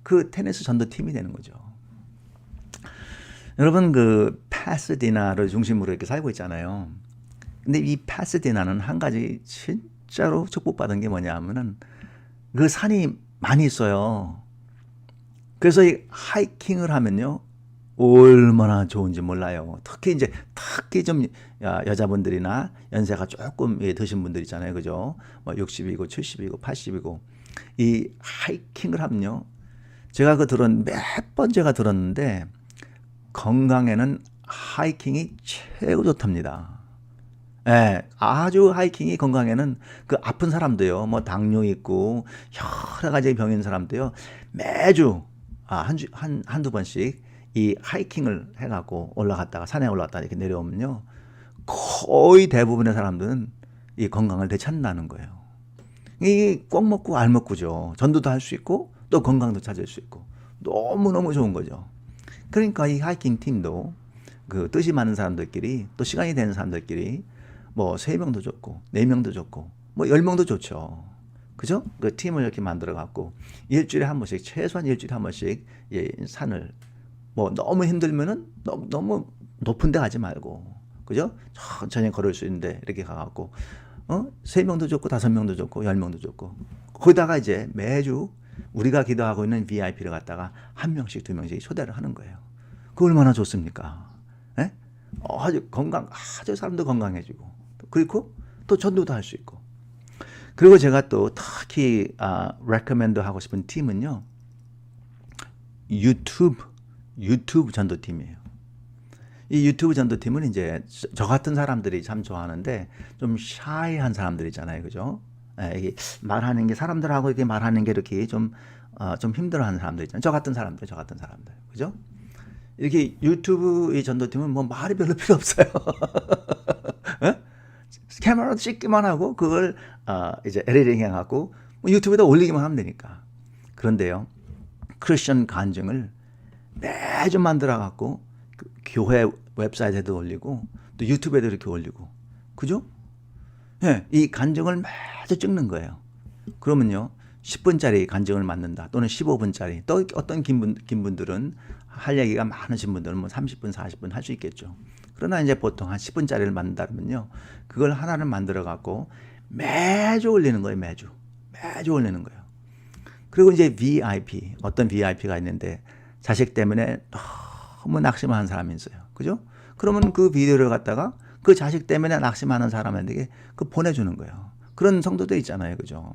G: 그 테니스 전도팀이 되는 거죠. 여러분, 그 파사디나를 중심으로 이렇게 살고 있잖아요. 근데 이 파사디나는 한 가지 진짜로 축복받은 게 뭐냐 하면은 그 산이 많이 있어요. 그래서 이 하이킹을 하면요, 얼마나 좋은지 몰라요. 특히 좀 여자분들이나 연세가 조금 드신 분들 있잖아요. 그죠? 뭐 60이고 70이고 80이고 이 하이킹을 하면요, 제가 몇 번 제가 들었는데 건강에는 하이킹이 최고 좋답니다. 아주 하이킹이 건강에는, 그 아픈 사람도요, 뭐 당뇨 있고 여러 가지 병인 사람도요, 매주 한두 번씩 이 하이킹을 해갖고 산에 올라갔다 이렇게 내려오면요, 거의 대부분의 사람들은 이 건강을 되찾는다는 거예요. 이게 꼭 먹고 알 먹고죠. 전도도 할 수 있고 또 건강도 찾을 수 있고 너무너무 좋은 거죠. 그러니까 이 하이킹 팀도 그 뜻이 많은 사람들끼리, 또 시간이 되는 사람들끼리 뭐 3명도 좋고 4명도 좋고 뭐 10명도 좋죠. 그죠? 그 팀을 이렇게 만들어 갖고 일주일에 한 번씩, 최소한 일주일에 한 번씩 산을, 뭐 너무 힘들면은 너무 높은 데 가지 말고, 그죠? 천천히 걸을 수 있는데 이렇게 가 갖고 3명도 좋고 5명도 좋고 10명도 좋고, 거기다가 이제 매주 우리가 기도하고 있는 VIP를 갖다가 1명씩 2명씩 초대를 하는 거예요. 그 얼마나 좋습니까? 아주 사람도 건강해지고, 그리고 또 전도도 할 수 있고. 그리고 제가 또 특히 recommend 하고 싶은 팀은요, 유튜브 전도팀이에요. 이 유튜브 전도팀은 이제 저 같은 사람들이 참 좋아하는데, 좀 샤이한 사람들이잖아요. 그죠? 이게 말하는 게, 사람들하고 이렇게 말하는 게 이렇게 좀 힘들어하는 사람들 있잖아요. 저 같은 사람들. 그죠? 이렇게 유튜브 이 전도팀은 뭐 말이 별로 필요 없어요. 카메라 찍기만 하고 그걸 이제 에디팅 해갖고 유튜브에다 올리기만 하면 되니까. 그런데요, 크리스천 간증을 매주 만들어갖고 그 교회 웹사이트에도 올리고 또 유튜브에도 이렇게 올리고, 그죠? 이 간증을 매주 찍는 거예요. 그러면요, 10분짜리 간증을 만든다, 또는 15분짜리, 또 어떤 긴 분들은 할 얘기가 많으신 분들은 뭐 30분, 40분 할 수 있겠죠. 그러나 이제 보통 한 10분짜리를 만든다 그러면요, 그걸 하나를 만들어 갖고 매주 올리는 거예요. 매주 올리는 거예요. 그리고 이제 VIP, 어떤 VIP가 있는데 자식 때문에 너무 낙심하는 사람이 있어요. 그죠? 그러면 그 비디오를 갖다가 그 자식 때문에 낙심하는 사람에게 그 보내주는 거예요. 그런 성도들 있잖아요. 그죠?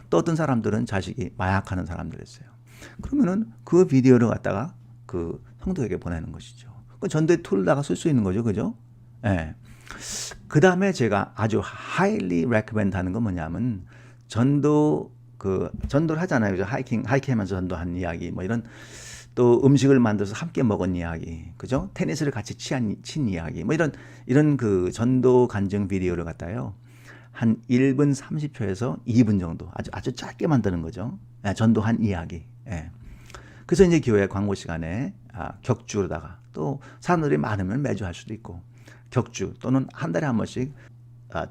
G: 또 어떤 사람들은 자식이 마약하는 사람들 있어요. 그러면은 그 비디오를 갖다가 그 성도에게 보내는 것이죠. 그 전도의 툴다가 쓸 수 있는 거죠. 그죠? 그 다음에 제가 아주 highly recommend 하는 건 뭐냐면, 전도 그 전도를 하잖아요. 그죠? 하이킹하면서 전도한 이야기, 뭐 이런 또 음식을 만들어서 함께 먹은 이야기, 그죠? 테니스를 같이 친 이야기, 뭐 이런 그 전도 간증 비디오를 갖다요. 한 1분 30초에서 2분 정도 아주 짧게 만드는 거죠. 예, 전도한 이야기. 예. 그래서 이제 교회 광고 시간에 격주로다가 또 사람들이 많으면 매주 할 수도 있고 격주 또는 한 달에 한 번씩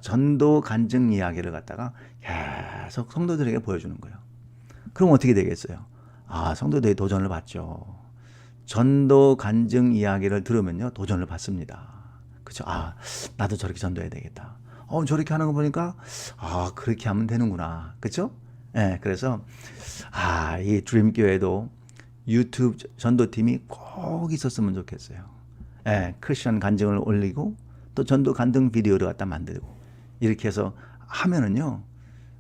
G: 전도 간증 이야기를 갖다가 계속 성도들에게 보여주는 거예요. 그럼 어떻게 되겠어요? 성도들이 도전을 받죠. 전도 간증 이야기를 들으면요, 도전을 받습니다. 그죠? 나도 저렇게 전도해야 되겠다. 저렇게 하는 거 보니까, 그렇게 하면 되는구나. 그죠? 예, 그래서, 이 드림교회도 유튜브 전도팀이 꼭 있었으면 좋겠어요. 예, 크리스천 간증을 올리고, 또 전도 간증 비디오를 갖다 만들고, 이렇게 해서 하면은요,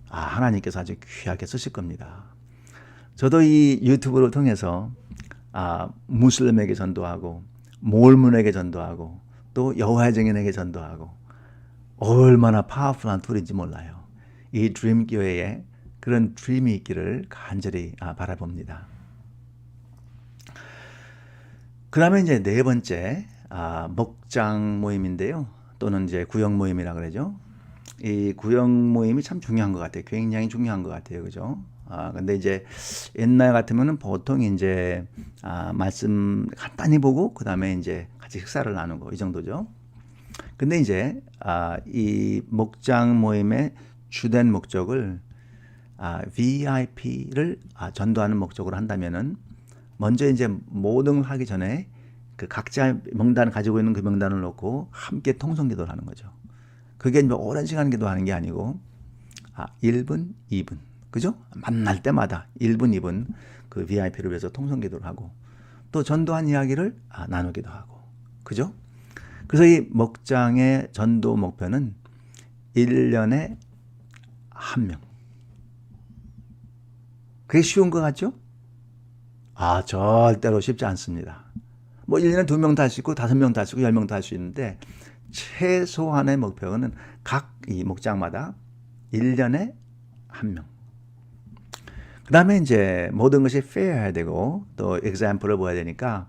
G: 하나님께서 아주 귀하게 쓰실 겁니다. 저도 이 유튜브를 통해서 무슬림에게 전도하고 몰문에게 전도하고 또 여호와의 증인에게 전도하고 얼마나 파워풀한 툴인지 몰라요. 이 드림 교회에 그런 드림이 있기를 간절히 바라봅니다. 그다음에 이제 네 번째 목장 모임인데요. 또는 이제 구역 모임이라 그러죠. 이 구역 모임이 참 중요한 것 같아요. 굉장히 중요한 것 같아요. 그죠? 근데 이제 옛날 같으면은 보통 이제 말씀 간단히 보고 그 다음에 이제 같이 식사를 나누고 이 정도죠. 근데 이제 이 목장 모임의 주된 목적을 VIP를 전도하는 목적으로 한다면은 먼저 이제 모든 걸 하기 전에 그 각자 명단을 가지고 있는 그 명단을 놓고 함께 통성기도를 하는 거죠. 그게 뭐 오랜 시간 기도하는 게 아니고 1분, 2분. 그죠? 만날 때마다 1분, 2분 그 VIP를 위해서 통성기도를 하고 또 전도한 이야기를 나누기도 하고. 그죠? 그래서 이 목장의 전도 목표는 1년에 1명. 그게 쉬운 것 같죠? 절대로 쉽지 않습니다. 뭐 1년에 2명 다 할 수 있고 5명 다 할 수 있고 10명 다 할 수 있는데 최소한의 목표는 각 이 목장마다 1년에 1명. 그 다음에 이제 모든 것이 페어해야 되고 또 example을 보여야 되니까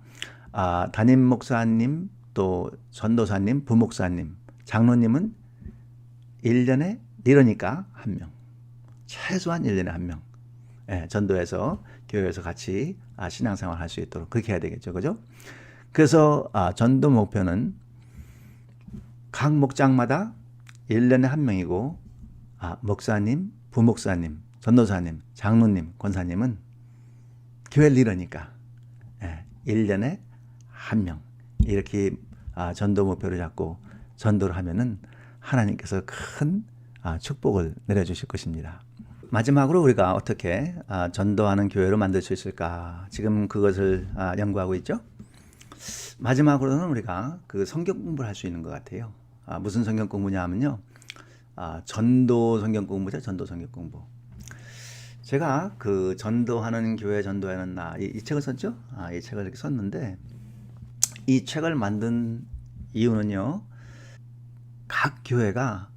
G: 담임 목사님 또 전도사님, 부목사님, 장로님은 1년에 이러니까 1명. 최소한 1년에 1명. 예, 전도해서 교회에서 같이 신앙생활 할 수 있도록 그렇게 해야 되겠죠. 그죠? 그래서 전도 목표는 각 목장마다 1년에 1명이고 목사님, 부목사님, 전도사님, 장로님, 권사님은 교회를 이러니까 1년에 1명 이렇게 전도 목표를 잡고 전도를 하면은 하나님께서 큰 축복을 내려주실 것입니다. 마지막으로 우리가 어떻게 전도하는 교회를 만들 수 있을까? 지금 그것을 연구하고 있죠. 마지막으로는 우리가 그 성경 공부를 할 수 있는 것 같아요. 무슨 성경 공부냐 하면요. 전도 성경 공부죠. 전도 성경 공부. 제가 그 전도하는 교회 전도하는 나 이 책을 썼죠. 이 책을 이렇게 썼는데 이 책을 만든 이유는요. 각 교회가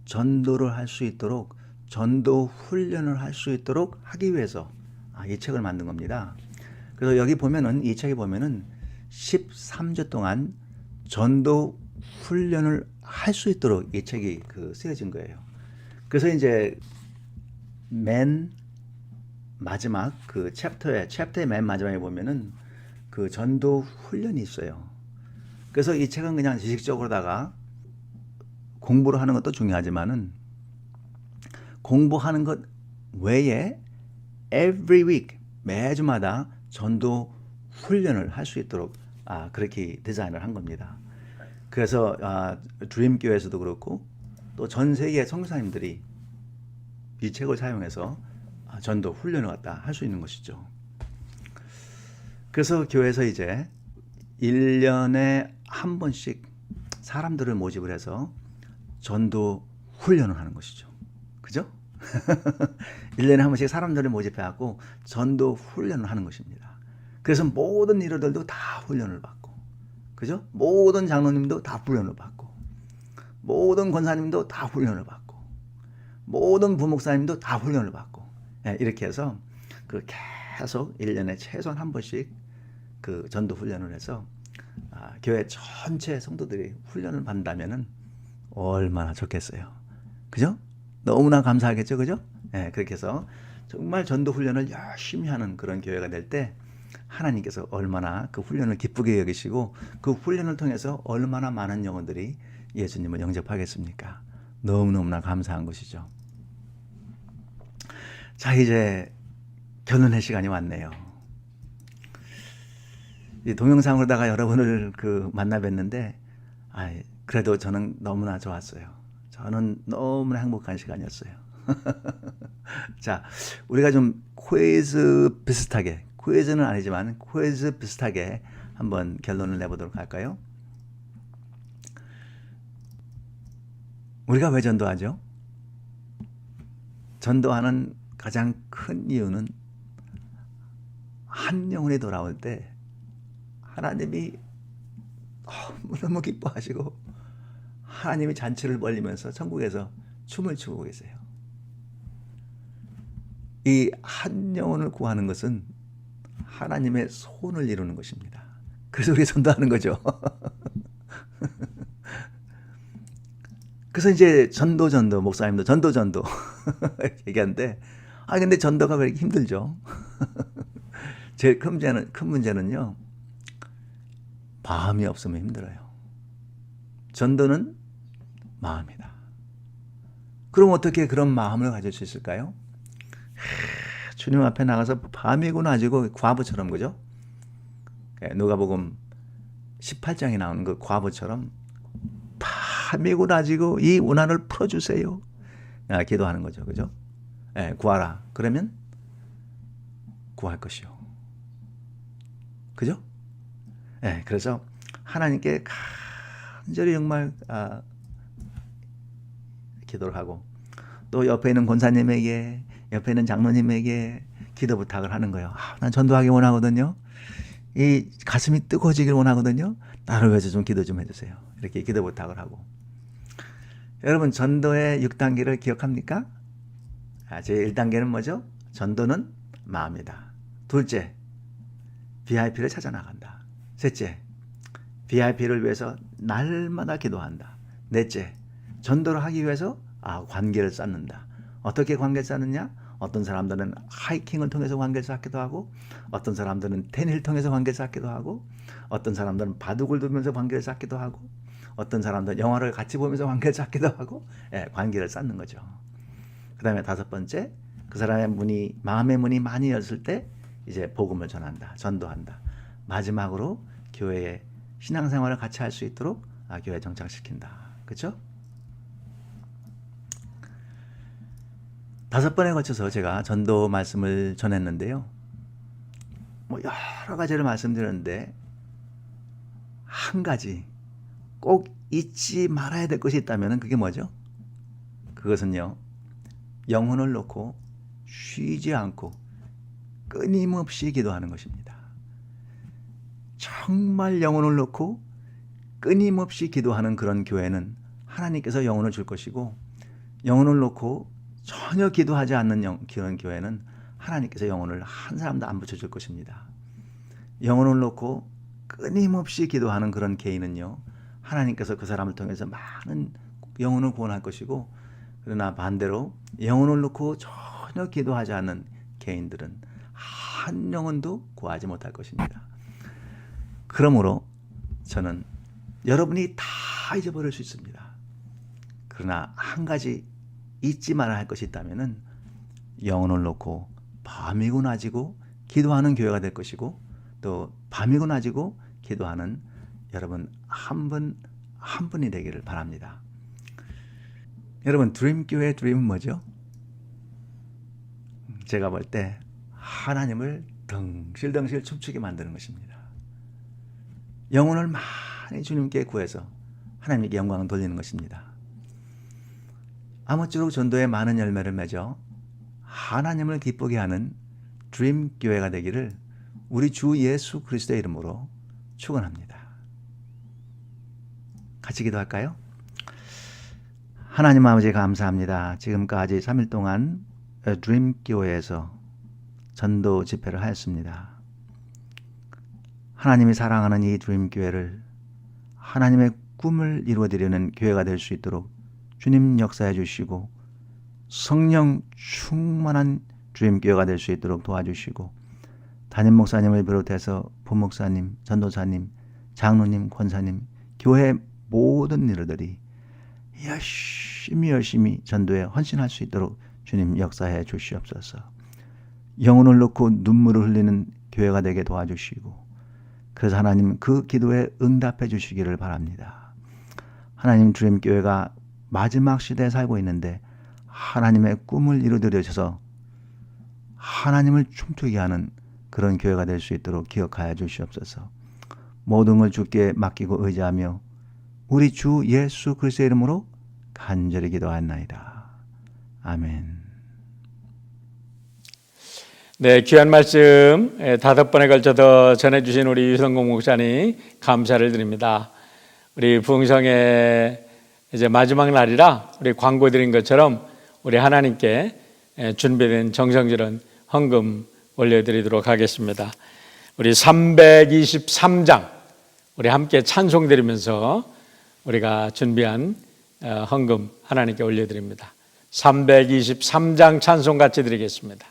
G: 전도를 할 수 있도록 전도 훈련을 할 수 있도록 하기 위해서 이 책을 만든 겁니다. 그래서 여기 보면은 이 책에 보면은 13주 동안 전도 훈련을 할 수 있도록 이 책이 쓰여진 거예요. 그래서 이제 맨 마지막 그 챕터의 맨 마지막에 보면은 그 전도 훈련이 있어요. 그래서 이 책은 그냥 지식적으로다가 공부를 하는 것도 중요하지만은 공부하는 것 외에 every week 매주마다 전도 훈련을 할 수 있도록 그렇게 디자인을 한 겁니다. 그래서 드림 교회에서도 그렇고 또 전 세계 선교사님들이 이 책을 사용해서 전도 훈련을 갖다 할 수 있는 것이죠. 그래서 교회에서 이제 1년에 한 번씩 사람들을 모집을 해서 전도 훈련을 하는 것이죠. 그죠? 1년에 한 번씩 사람들을 모집해갖고 전도 훈련을 하는 것입니다. 그래서 모든 리더들도 다 훈련을 받고, 그죠? 모든 장로님도 다 훈련을 받고, 모든 권사님도 다 훈련을 받고, 모든 부목사님도 다 훈련을 받고, 이렇게 해서 그 계속 1년에 최소한 한 번씩 그 전도 훈련을 해서 교회 전체 성도들이 훈련을 받는다면은 얼마나 좋겠어요. 그죠? 너무나 감사하겠죠, 그죠? 그렇게 해서 정말 전도 훈련을 열심히 하는 그런 교회가 될 때 하나님께서 얼마나 그 훈련을 기쁘게 여기시고 그 훈련을 통해서 얼마나 많은 영혼들이 예수님을 영접하겠습니까? 너무너무나 감사한 것이죠. 자, 이제 결론의 시간이 왔네요. 이 동영상으로다가 여러분을 만나 뵀는데 그래도 저는 너무나 좋았어요. 저는 너무나 행복한 시간이었어요. 자, 우리가 좀 퀴즈 비슷하게, 퀴즈는 아니지만 퀴즈 비슷하게 한번 결론을 내보도록 할까요? 우리가 왜 전도하죠? 전도하는 가장 큰 이유는 한 영혼이 돌아올 때 하나님이 너무너무 기뻐하시고 하나님이 잔치를 벌리면서 천국에서 춤을 추고 계세요. 이 한 영혼을 구하는 것은 하나님의 소원을 이루는 것입니다. 그래서 우리가 전도하는 거죠. 그래서 이제 전도 목사님도 전도 얘기하는데 근데 전도가 왜 이렇게 힘들죠? 제일 큰 문제는요, 마음이 없으면 힘들어요. 전도는 마음이다. 그럼 어떻게 그런 마음을 가질 수 있을까요? 주님 앞에 나가서 밤이고 낮이고 과부처럼, 그죠? 누가복음 18장에 나오는 그 과부처럼 밤이고 낮이고 이 원한을 풀어주세요. 기도하는 거죠, 그죠? 구하라. 그러면 구할 것이요. 그죠? 그래서 하나님께 간절히 정말 기도를 하고 또 옆에 있는 권사님에게, 옆에 있는 장로님에게 기도 부탁을 하는 거예요. 난 전도하기 원하거든요. 이 가슴이 뜨거워지길 원하거든요. 나를 위해서 좀 기도 좀 해주세요. 이렇게 기도 부탁을 하고. 여러분, 전도의 6단계를 기억합니까? 제 1단계는 뭐죠? 전도는 마음이다. 둘째, VIP를 찾아 나간다. 셋째, VIP를 위해서 날마다 기도한다. 넷째, 전도를 하기 위해서 관계를 쌓는다. 어떻게 관계를 쌓느냐? 어떤 사람들은 하이킹을 통해서 관계를 쌓기도 하고, 어떤 사람들은 테니를 통해서 관계를 쌓기도 하고, 어떤 사람들은 바둑을 두면서 관계를 쌓기도 하고, 어떤 사람들은 영화를 같이 보면서 관계를 쌓기도 하고, 관계를 쌓는 거죠. 그 다음에 다섯 번째, 그 사람의 마음의 문이 많이 열렸을 때 이제 복음을 전한다, 전도한다. 마지막으로 교회에 신앙생활을 같이 할 수 있도록 교회에 정착시킨다. 그렇죠? 5번에 걸쳐서 제가 전도 말씀을 전했는데요. 여러 가지를 말씀드렸는데 한 가지 꼭 잊지 말아야 될 것이 있다면 그게 뭐죠? 그것은요, 영혼을 놓고 쉬지 않고 끊임없이 기도하는 것입니다. 정말 영혼을 놓고 끊임없이 기도하는 그런 교회는 하나님께서 영혼을 줄 것이고, 영혼을 놓고 전혀 기도하지 않는 그런 교회는 하나님께서 영혼을 한 사람도 안 붙여줄 것입니다. 영혼을 놓고 끊임없이 기도하는 그런 개인은요, 하나님께서 그 사람을 통해서 많은 영혼을 구원할 것이고, 그러나 반대로 영혼을 놓고 전혀 기도하지 않는 개인들은 한 영혼도 구하지 못할 것입니다. 그러므로 저는 여러분이 다 잊어버릴 수 있습니다. 그러나 한 가지 잊지 말아야 할 것이 있다면 영혼을 놓고 밤이고 낮이고 기도하는 교회가 될 것이고, 또 밤이고 낮이고 기도하는 여러분 한 분 한 분이 되기를 바랍니다. 여러분, 드림교회의 드림은 뭐죠? 제가 볼 때 하나님을 덩실덩실 춤추게 만드는 것입니다. 영혼을 많이 주님께 구해서 하나님께 영광을 돌리는 것입니다. 아무쪼록 전도에 많은 열매를 맺어 하나님을 기쁘게 하는 드림 교회가 되기를 우리 주 예수 그리스도의 이름으로 축원합니다. 같이 기도할까요? 하나님 아버지 감사합니다. 지금까지 3일 동안 드림 교회에서 전도 집회를 하였습니다. 하나님이 사랑하는 이 드림 교회를 하나님의 꿈을 이루어드리는 교회가 될 수 있도록 주님 역사해 주시고 성령 충만한 드림 교회가 될 수 있도록 도와주시고 담임 목사님을 비롯해서 부목사님, 전도사님, 장로님, 권사님, 교회 모든 리더들이 열심히 전도에 헌신할 수 있도록 주님 역사해 주시옵소서. 영혼을 놓고 눈물을 흘리는 교회가 되게 도와주시고 그래서 하나님 그 기도에 응답해 주시기를 바랍니다. 하나님 드림 교회가 마지막 시대에 살고 있는데 하나님의 꿈을 이루어드려 주셔서 하나님을 춤추게 하는 그런 교회가 될 수 있도록 기억하여 주시옵소서. 모든 걸 주께 맡기고 의지하며 우리 주 예수 그리스도의 이름으로 간절히 기도하나이다. 아멘.
B: 네, 귀한 말씀 5번에 걸쳐서 전해주신 우리 유성공 목사님 감사를 드립니다. 우리 부흥성의 이제 마지막 날이라 우리 광고 드린 것처럼 우리 하나님께 준비된 정성스러운 헌금 올려드리도록 하겠습니다. 우리 323장 우리 함께 찬송 드리면서 우리가 준비한 헌금 하나님께 올려드립니다. 323장 찬송 같이 드리겠습니다.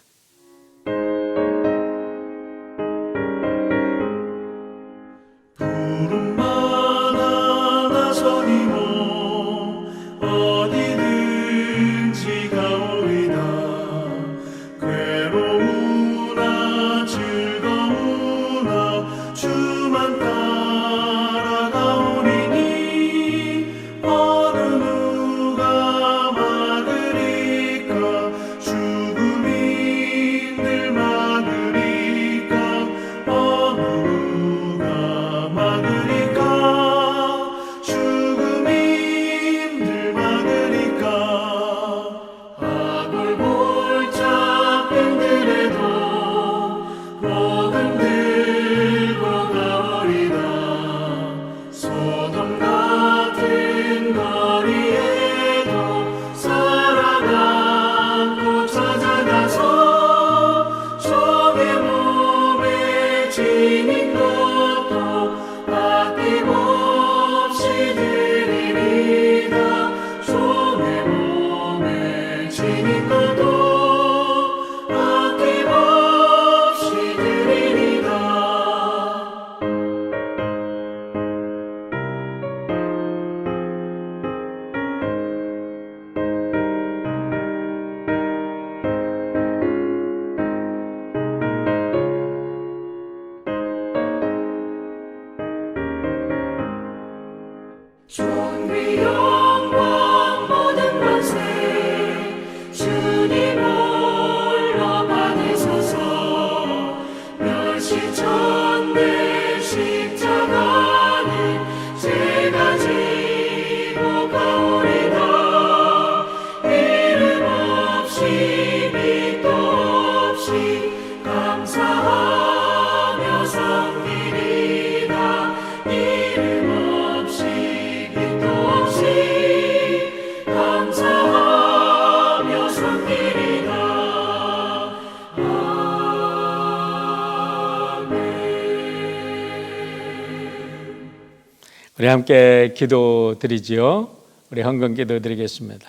B: 우리 함께 기도 드리지요. 우리 헌금 기도 드리겠습니다.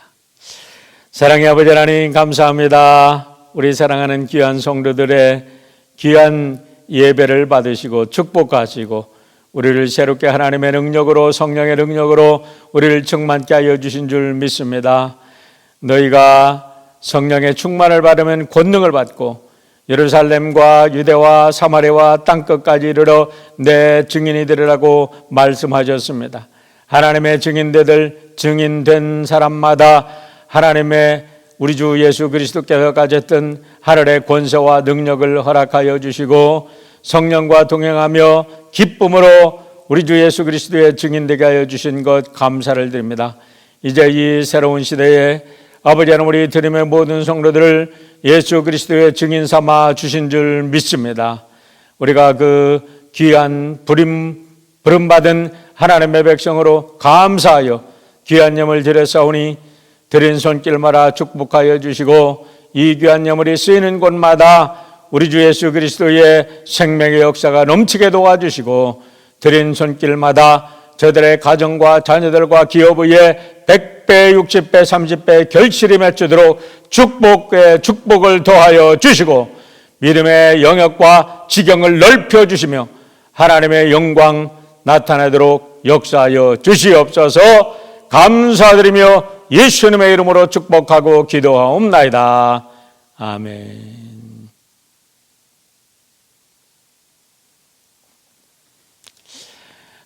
B: 사랑의 아버지 하나님 감사합니다. 우리 사랑하는 귀한 성도들의 귀한 예배를 받으시고 축복하시고 우리를 새롭게 하나님의 능력으로 성령의 능력으로 우리를 충만케 하여 주신 줄 믿습니다. 너희가 성령의 충만을 받으면 권능을 받고 예루살렘과 유대와 사마리아와 땅끝까지 이르러 내 증인이 되리라고 말씀하셨습니다. 하나님의 증인되들 증인된 사람마다 하나님의 우리 주 예수 그리스도께서 가졌던 하늘의 권세와 능력을 허락하여 주시고 성령과 동행하며 기쁨으로 우리 주 예수 그리스도의 증인되게 하여 주신 것 감사를 드립니다. 이제 이 새로운 시대에 아버지 하나님 우리 드림의 모든 성도들을 예수 그리스도의 증인 삼아 주신 줄 믿습니다. 우리가 그 귀한 부름받은 하나님의 백성으로 감사하여 귀한 예물 드렸사오니 드린 손길마다 축복하여 주시고 이 귀한 예물이 쓰이는 곳마다 우리 주 예수 그리스도의 생명의 역사가 넘치게 도와주시고 드린 손길마다 저들의 가정과 자녀들과 기업 위에 100배, 60배, 30배 결실이 맺히도록 축복을 더하여 주시고 믿음의 영역과 지경을 넓혀 주시며 하나님의 영광 나타내도록 역사하여 주시옵소서. 감사드리며 예수님의 이름으로 축복하고 기도하옵나이다. 아멘.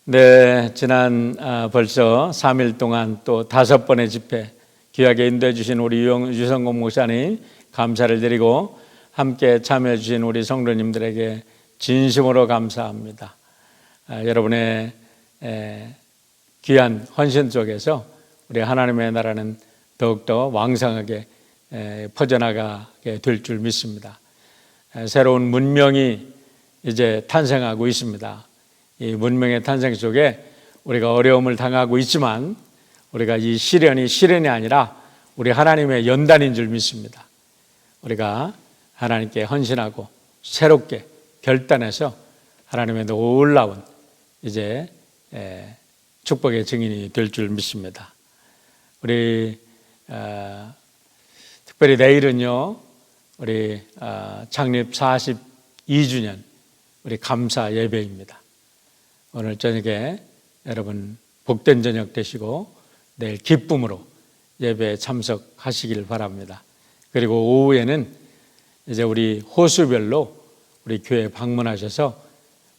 B: 네, 지난 벌써 3일 동안 또 5번의 집회 귀하게 인도해 주신 우리 유성공 목사님 감사를 드리고 함께 참여해 주신 우리 성도님들에게 진심으로 감사합니다. 여러분의 귀한 헌신 속에서 우리 하나님의 나라는 더욱더 왕성하게 퍼져나가게 될 줄 믿습니다. 새로운 문명이 이제 탄생하고 있습니다. 이 문명의 탄생 속에 우리가 어려움을 당하고 있지만 우리가 이 시련이 아니라 우리 하나님의 연단인 줄 믿습니다. 우리가 하나님께 헌신하고 새롭게 결단해서 하나님의 놀라운 이제 축복의 증인이 될 줄 믿습니다. 우리 특별히 내일은요, 우리 창립 42주년 우리 감사 예배입니다. 오늘 저녁에 여러분 복된 저녁 되시고 내일 기쁨으로 예배에 참석하시길 바랍니다. 그리고 오후에는 이제 우리 호수별로 우리 교회 방문하셔서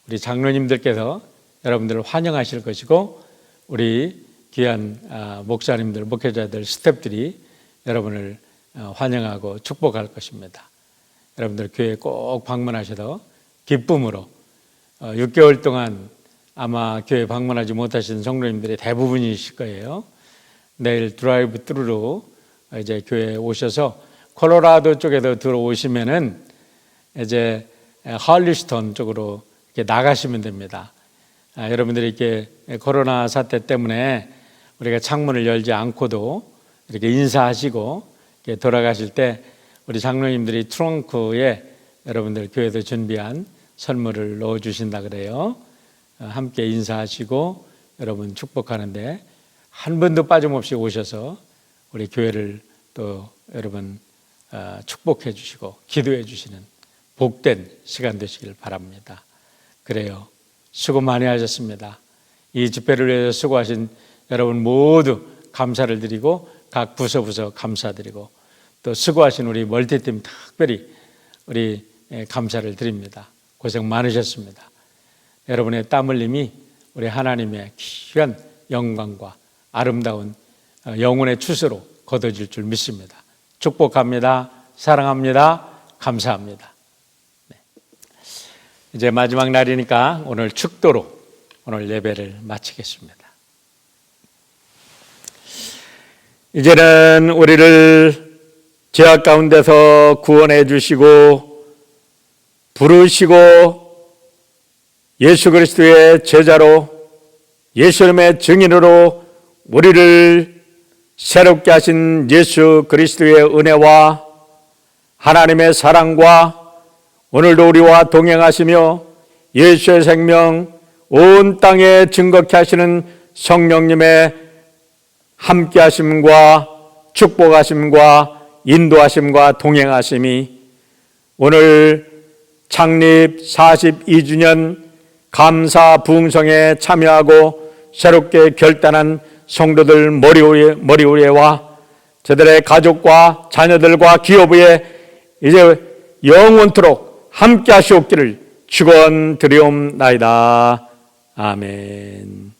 B: 우리 장로님들께서 여러분들을 환영하실 것이고 우리 귀한 목사님들, 목회자들, 스태프들이 여러분을 환영하고 축복할 것입니다. 여러분들 교회에 꼭 방문하셔서 기쁨으로 6개월 동안 아마 교회 방문하지 못하신 성도님들이 대부분이실 거예요. 내일 드라이브 트루로 이제 교회에 오셔서 콜로라도 쪽에도 들어오시면은 이제 할리스톤 쪽으로 이렇게 나가시면 됩니다. 여러분들이 이렇게 코로나 사태 때문에 우리가 창문을 열지 않고도 이렇게 인사하시고 이렇게 돌아가실 때 우리 장로님들이 트렁크에 여러분들 교회에서 준비한 선물을 넣어 주신다 그래요. 함께 인사하시고 여러분 축복하는데 한 번도 빠짐없이 오셔서 우리 교회를 또 여러분 축복해 주시고 기도해 주시는 복된 시간 되시길 바랍니다. 그래요. 수고 많이 하셨습니다. 이 집회를 위해서 수고하신 여러분 모두 감사를 드리고 각 부서 감사드리고 또 수고하신 우리 멀티팀 특별히 우리 감사를 드립니다. 고생 많으셨습니다. 여러분의 땀 흘림이 우리 하나님의 귀한 영광과 아름다운 영혼의 추수로 거둬질 줄 믿습니다. 축복합니다. 사랑합니다. 감사합니다. 네. 이제 마지막 날이니까 오늘 축도로 오늘 예배를 마치겠습니다. 이제는 우리를 죄악 가운데서 구원해 주시고 부르시고 예수 그리스도의 제자로 예수님의 증인으로 우리를 새롭게 하신 예수 그리스도의 은혜와 하나님의 사랑과 오늘도 우리와 동행하시며 예수의 생명 온 땅에 증거케 하시는 성령님의 함께 하심과 축복하심과 인도하심과 동행하심이 오늘 창립 42주년 감사 부흥성에 참여하고 새롭게 결단한 성도들 머리 위에와 저들의 가족과 자녀들과 기업 위에 이제 영원토록 함께 하시옵기를 축원드리옵나이다. 아멘.